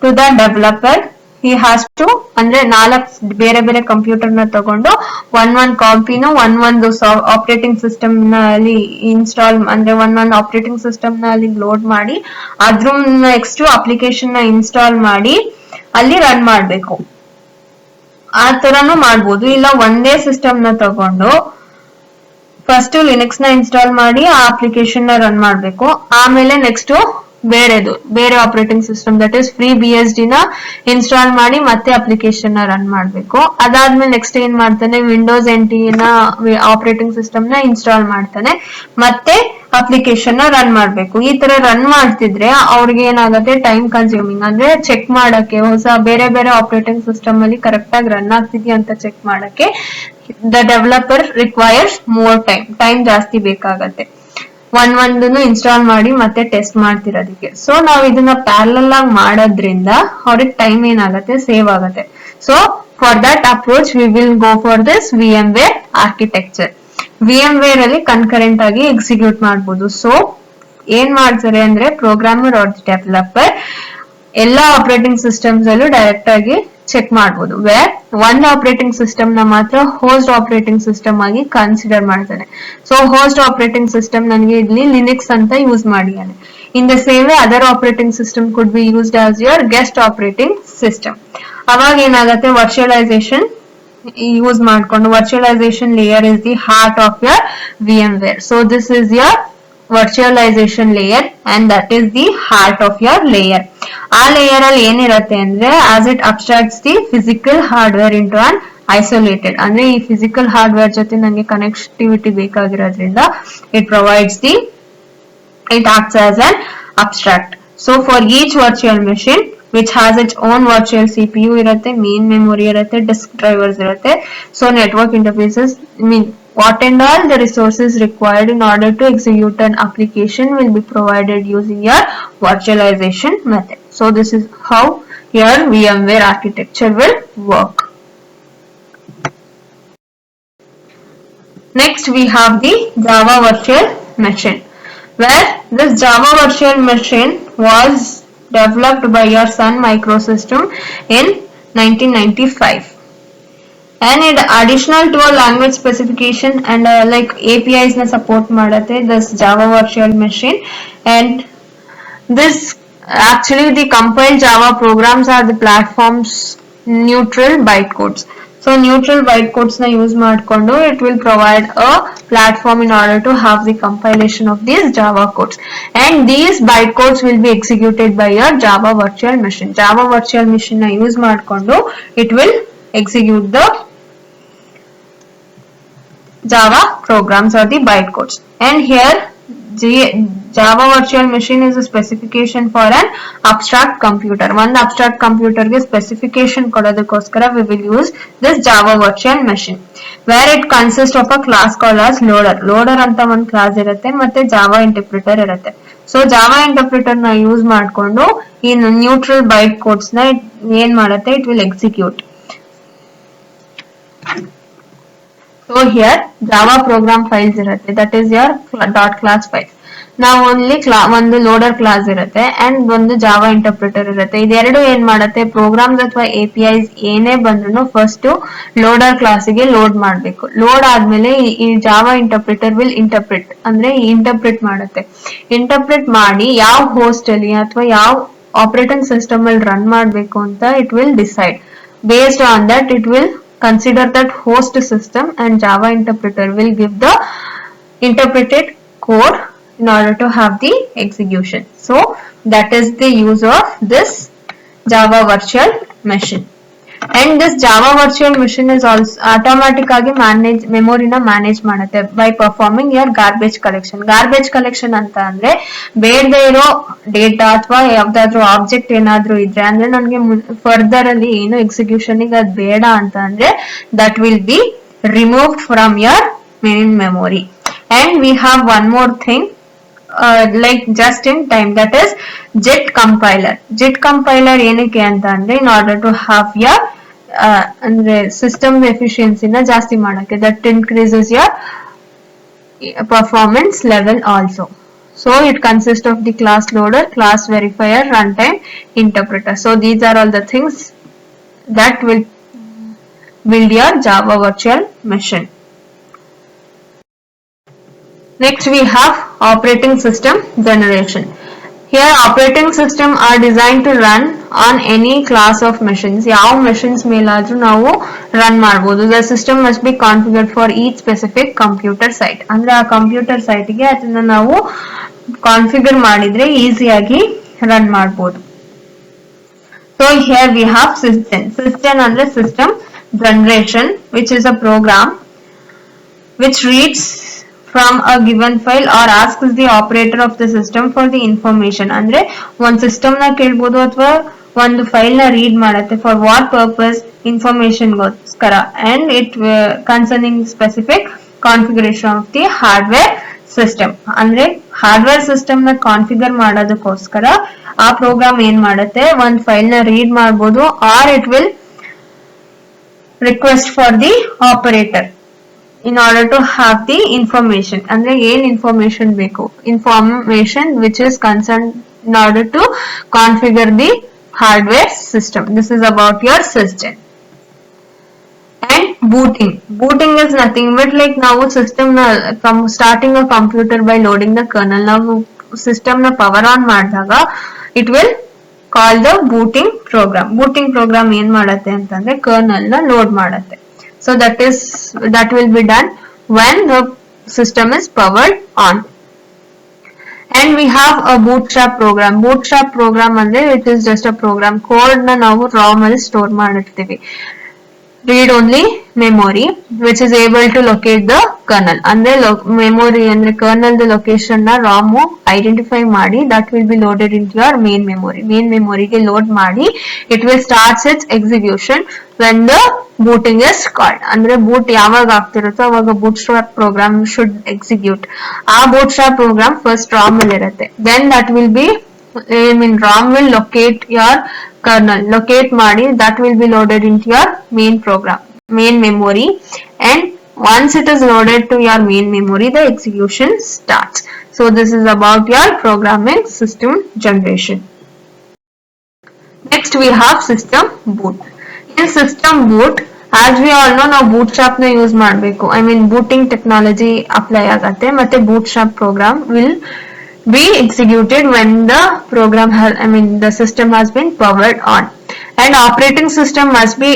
to the developer, he has to ಅಂದ್ರೆ 4 ಬೇರೆ ಬೇರೆ ಕಂಪ್ಯೂಟರ್ ನ ತಗೊಂಡು ಒಂದ್ ಕಾಪಿನ ಒಂದೊಂದು ಆಪರೇಟಿಂಗ್ ಸಿಸ್ಟಮ್ ನಲ್ಲಿ ಇನ್ಸ್ಟಾಲ್ ಅಂದ್ರೆ ಒಂದೊಂದು ಆಪರೇಟಿಂಗ್ ಸಿಸ್ಟಮ್ ನಲ್ಲಿ ಲೋಡ್ ಮಾಡಿ ಅದ್ರ ನೆಕ್ಸ್ಟ್ ಅಪ್ಲಿಕೇಶನ್ ನ ಇನ್ಸ್ಟಾಲ್ ಮಾಡಿ ಅಲ್ಲಿ ರನ್ ಮಾಡ್ಬೇಕು. ಆ ತರನು ಮಾಡ್ಬೋದು. ಇಲ್ಲ ಒಂದೇ ಸಿಸ್ಟಮ್ ನ ತಗೊಂಡು ಫಸ್ಟ್ ಲಿನಕ್ಸ್ ನ ಇನ್ಸ್ಟಾಲ್ ಮಾಡಿ ಆ ಅಪ್ಲಿಕೇಶನ್ ನ ರನ್ ಮಾಡ್ಬೇಕು, ಆಮೇಲೆ ನೆಕ್ಸ್ಟ್ ಬೇರೆ operating system that is free BSD ನ ಇನ್ಸ್ಟಾಲ್ ಮಾಡಿ ಮತ್ತೆ ಅಪ್ಲಿಕೇಶನ್ ನ ರನ್ ಮಾಡ್ಬೇಕು. ಅದಾದ್ಮೇಲೆ ನೆಕ್ಸ್ಟ್ ಏನ್ ಮಾಡ್ತಾನೆ, ವಿಂಡೋಸ್ NT ನ ಆಪರೇಟಿಂಗ್ ಸಿಸ್ಟಮ್ ನ ಇನ್ಸ್ಟಾಲ್ ಮಾಡ್ತಾನೆ, ಮತ್ತೆ ಅಪ್ಲಿಕೇಶನ್ ನ ರನ್ ಮಾಡ್ಬೇಕು. ಈ ತರ ರನ್ ಮಾಡ್ತಿದ್ರೆ ಅವ್ರಿಗೆ ಏನಾಗುತ್ತೆ, ಟೈಮ್ ಕನ್ಸ್ಯೂಮಿಂಗ್ ಅಂದ್ರೆ ಚೆಕ್ ಮಾಡಕ್ಕೆ ಹೊಸ ಬೇರೆ ಬೇರೆ ಆಪರೇಟಿಂಗ್ ಸಿಸ್ಟಮ್ ಅಲ್ಲಿ ಕರೆಕ್ಟ್ ಆಗಿ ರನ್ ಆಗ್ತಿದ್ಯಾ ಅಂತ ಚೆಕ್ ಮಾಡಕ್ಕೆ the developer requires more time ಜಾಸ್ತಿ ಬೇಕಾಗತ್ತೆ ಒಂದೊಂದನ್ನು ಇನ್ಸ್ಟಾಲ್ ಮಾಡಿ ಮತ್ತೆ ಟೆಸ್ಟ್ ಮಾಡ್ತಿರೋದಕ್ಕೆ. ಸೊ ನಾವು ಇದನ್ನ ಪ್ಯಾರಲಲ್ ಆಗಿ ಮಾಡೋದ್ರಿಂದ ಅವ್ರಿಗೆ ಟೈಮ್ ಏನಾಗುತ್ತೆ, ಸೇವ್ ಆಗುತ್ತೆ. So for that approach we will go for this VMware architecture. VMware ಅಲ್ಲಿ ಕನ್ಕರೆಂಟ್ ಆಗಿ ಎಕ್ಸಿಕ್ಯೂಟ್ ಮಾಡಬಹುದು. ಸೊ ಏನ್ ಮಾಡ್ತಾರೆ ಅಂದ್ರೆ ಪ್ರೋಗ್ರಾಮರ್ ಆರ್ ಡೆವಲಪರ್ ಎಲ್ಲಾ ಆಪರೇಟಿಂಗ್ ಸಿಸ್ಟಮ್ಸ್ ಅಲ್ಲೂ ಡೈರೆಕ್ಟ್ ಆಗಿ ಚೆಕ್ ಮಾಡಬಹುದು. ವೇರ್ ಒಂದ್ ಆಪರೇಟಿಂಗ್ ಸಿಸ್ಟಮ್ ನ ಮಾತ್ರ ಹೋಸ್ಟ್ ಆಪರೇಟಿಂಗ್ ಸಿಸ್ಟಮ್ ಆಗಿ ಕನ್ಸಿಡರ್ ಮಾಡ್ತಾನೆ. ಸೊ ಹೋಸ್ಟ್ ಆಪರೇಟಿಂಗ್ ಸಿಸ್ಟಮ್ ನನಗೆ ಇಲ್ಲಿ ಲಿನಕ್ಸ್ ಅಂತ ಯೂಸ್ ಮಾಡಿದ್ದಾನೆ. ಇನ್ the same way other operating system could be used as your guest operating system. ಅವಾಗ ಏನಾಗುತ್ತೆ, ವರ್ಚುವಲೈಸೇಷನ್ ಯೂಸ್ ಮಾಡ್ಕೊಂಡು virtualization layer is the heart of your VMware. So this is your virtualization layer and that is the heart of your layer. ಆ layer ಅಲ್ಲಿ ಏನಿರುತ್ತೆ ಅಂದ್ರೆ as it abstracts the physical hardware into an isolated, ಅಂದ್ರೆ ಈ physical hardware ಜೊತೆ ನನಗೆ connectivity ಬೇಕಾಗಿರೋದ್ರಿಂದ it acts as an abstract. So for each virtual machine which has its own virtual CPU ಇರುತ್ತೆ, main memory ಇರುತ್ತೆ, disk drivers ಇರುತ್ತೆ. So network interfaces, what and all the resources required in order to execute an application will be provided using your virtualization method. So this is how your VMware architecture will work. Next we have the Java virtual machine, where this Java virtual machine was developed by your Sun Microsystem in 1995. and it additional to a language specification and like APIs na support ಮಾಡುತ್ತೆ this Java virtual machine. And this actually the compiled Java programs are the platform's neutral bytecodes. So neutral bytecodes na use ಮಾಡಿಕೊಂಡು it will provide a platform in order to have the compilation of these Java codes, and these bytecodes will be executed by your Java virtual machine. Java virtual machine na use ಮಾಡಿಕೊಂಡು it will execute the Java programs or the bytecodes. And here Java virtual machine is a specification for an abstract computer. One abstract computer ge specification kododakoskara we will use this Java virtual machine, where it consists of a class called as loader. Loader anta one class irutte matte Java interpreter irutte. So Java interpreter na use ಮಾಡಿಕೊಂಡು ಈ neutral bytecodes na ಏನು ಮಾಡುತ್ತೆ, it will execute. So here Java program files irutte, that is your dot class files. Now only ಒಂದು loader class ಇರುತ್ತೆ and ಒಂದು Java interpreter ಇರುತ್ತೆ. ಇದೆರಡು ಏನ್ ಮಾಡುತ್ತೆ, programs ಅಥವಾ APIs ಏನೇ ಬಂದ್ರು ಫಸ್ಟ್ loader class ಗೆ ಲೋಡ್ ಮಾಡಬೇಕು. ಲೋಡ್ ಆದ್ಮೇಲೆ ಈ Java interpreter will interpret ಅಂದ್ರೆ ಇಂಟರ್ಪ್ರಿಟ್ ಮಾಡುತ್ತೆ. ಇಂಟರ್ಪ್ರಿಟ್ ಮಾಡಿ ಯಾವ ಹೋಸ್ಟ್ ಅಲ್ಲಿ ಅಥವಾ ಯಾವ ಆಪರೇಟಿಂಗ್ ಸಿಸ್ಟಮ್ ಅಲ್ಲಿ ರನ್ ಮಾಡಬೇಕು ಅಂತ it will decide. Based on that it will consider that host system, and Java interpreter will give the interpreted code in order to have the execution. So that is the use of this Java virtual machine. And this Java virtual machine is also automatic agi manage memory na manage ಮಾಡುತ್ತೆ by performing your garbage collection. Garbage collection ಅಂತ ಅಂದ್ರೆ ಬೇಡದೇ ಇರೋ data ಅಥವಾ ಯಾವ್ದಾದ್ರು object ಏನಾದ್ರು ಇದ್ರೆ ಅಂದ್ರೆ ನನಗೆ ಫರ್ದರ್ ಅಲ್ಲಿ ಏನು ಎಕ್ಸಿಕ್ಯೂಷನ್ ಗೆ ಅದು ಬೇಡ ಅಂತ ಅಂದ್ರೆ that will be removed from your main memory. And we have one more thing like just in time, that is JIT compiler. JIT compiler ಏನಕ್ಕೆ ಅಂತ ಅಂದ್ರೆ in order to have your ಅಂದ್ರೆ system efficiency na ಜಾಸ್ತಿ ಮಾಡಕ್ಕೆ, that increases your performance level also. So it consists of the class loader, class verifier, runtime, interpreter. So these are all the things that will build your Java virtual machine. Next we have operating system generation. Here operating system are designed to run on any class of machines. ಯಾವ machines ಮೇಲಾದ್ರೂ ನಾವು run ಮಾಡಬಹುದು. The system must be configured for each specific computer site. ಅಂದ್ರೆ ಆ computer site ಗೆ ಅದನ್ನ ನಾವು configure ಮಾಡಿದ್ರೆ ಈಸಿಯಾಗಿ ರನ್ ಮಾಡಬಹುದು. So here we have system. System ಅಂದ್ರೆ system generation, which is a program which reads from a given file or asks the operator of the system for the information. ಅಂದ್ರೆ ಒಂದು system ನ ಕೇಳಬಹುದು ಅಥವಾ ಒಂದು ಫೈಲ್ ನ read ಮಾಡುತ್ತೆ for what purpose, information ಗೋಸ್ಕರ, and it concerning specific configuration of the hardware system. ಅಂದ್ರೆ ಹಾರ್ಡ್ವೇರ್ ಸಿಸ್ಟಮ್ ನ ಕಾನ್ಫಿಗರ್ ಮಾಡೋದಕ್ಕೋಸ್ಕರ ಆ ಪ್ರೋಗ್ರಾಮ್ ಏನ್ ಮಾಡುತ್ತೆ, ಒಂದು ಫೈಲ್ ನ ರೀಡ್ ಮಾಡಬಹುದು or it will request for the operator in order to have the information. ಅಂದ್ರೆ ಏನ್ ಇನ್ಫಾರ್ಮೇಶನ್ ಬೇಕು, information which is concerned in order to configure the hardware system. This is about your system. And booting. Booting is nothing but like ನಾವು system ನ starting a computer by loading the kernel. ನಾವು system ನ power on ಮಾಡಿದಾಗ it will call the booting program. Booting program ಏನ್ ಮಾಡುತ್ತೆ ಅಂತಂದ್ರೆ kernel ನ load ಮಾಡುತ್ತೆ. So that will be done when the system is powered on. And we have a bootstrap program. Bootstrap program ಅಂದ್ರೆ it is just a program. code na ನಾವು ROM ಅಲ್ಲಿ store ಮಾಡಿರ್ತೀವಿ. read only memory which is able to locate the kernel. ಅಂದ್ರೆ memory ಅಂದ್ರೆ kernel the location na ROM identify ಮಾಡಿ that will be loaded into your main memory. main memory ಗೆ load ಮಾಡಿ it will start its execution when the booting is called. ಅಂದ್ರೆ boot ಯಾವಾಗ ಆಗ್ತಿರುತ್ತೋ ಅವಾಗ bootstrap program should execute. ಆ bootstrap program first ROM ಅಲ್ಲಿ ಇರುತ್ತೆ. then that will be ROM will locate your kernel, locate ಮಾಡಿ that will be loaded into your main program, main memory, and once it is loaded to your main memory the execution starts. So this is about your programming system generation. Next we have system boot. In system boot As we all know, ನಾವು bootstrap ನ use ಮಾಡಬೇಕು. I mean booting technology apply ಆಗತ್ತೆ ಮತ್ತೆ bootstrap program will be executed when the program has, I mean the system has been powered on. And operating system must be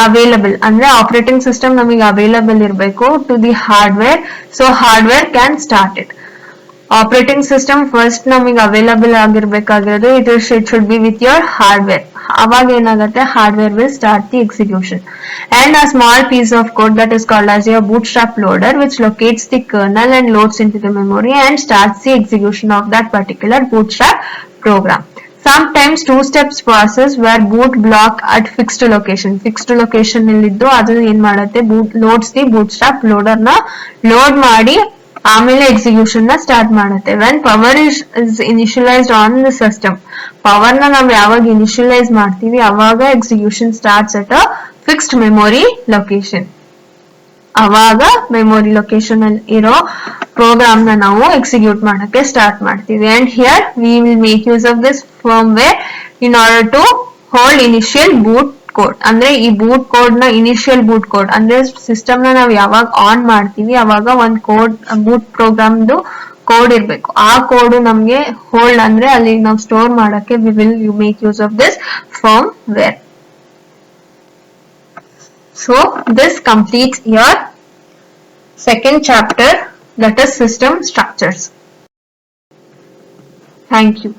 available. ಅಂದ್ರೆ operating system ನಮಗೆ available ಇರಬೇಕು to the hardware, so hardware can start it. Operating system first ನಮಗೆ available ಆಗಿರಬೇಕಾಗಿರೋದು it should be with your hardware. ಅವಾಗ ಏನಾಗುತ್ತೆ, hardware will start the execution. And a small piece of code that is called as your bootstrap loader, which locates the kernel and loads into the memory and starts the execution of that particular bootstrap program. Sometimes two steps process where boot block at fixed location ನಲ್ಲಿದ್ದು ಅದು ಏನ್ ಮಾಡುತ್ತೆ, loads the bootstrap loader ನ load ಮಾಡಿ ಆಮೇಲೆ execution ನ start ಮಾಡುತ್ತೆ. When power is initialised on the system, power ನ ನಾವು ಯಾವಾಗ ಇನಿಷಿಯಲೈಸ್ ಮಾಡ್ತೀವಿ ಅವಾಗ execution starts at a fixed memory location. ಅವಾಗ ಮೆಮೊರಿ ಲೊಕೇಶನ್ ಅಲ್ಲಿ ಇರೋ ಪ್ರೋಗ್ರಾಮ್ ನ ನಾವು ಎಕ್ಸಿಕ್ಯೂಟ್ ಮಾಡಕ್ಕೆ ಸ್ಟಾರ್ಟ್ ಮಾಡ್ತೀವಿ. And here we will make use of this firmware in order to hold initial boot code. ಅಂದ್ರೆ ಈ ಬೂಟ್ ಕೋಡ್ ನ ಇನಿಷಿಯಲ್ ಬೂಟ್ ಕೋಡ್ ಅಂದ್ರೆ ಸಿಸ್ಟಮ್ ನ ನಾವು ಯಾವಾಗ ಆನ್ ಮಾಡ್ತೀವಿ ಅವಾಗ ಒಂದ್ ಕೋಡ್, ಬೂಟ್ ಪ್ರೋಗ್ರಾಮ್ದು ಕೋಡ್ ಇರ್ಬೇಕು. ಆ ಕೋಡ್ ನಮ್ಗೆ ಹೋಲ್ಡ್ ಅಂದ್ರೆ ಅಲ್ಲಿ ನಾವು ಸ್ಟೋರ್ ಮಾಡಕ್ಕೆ V will make use of this firmware. So this completes your second chapter, that is system structures. Thank you.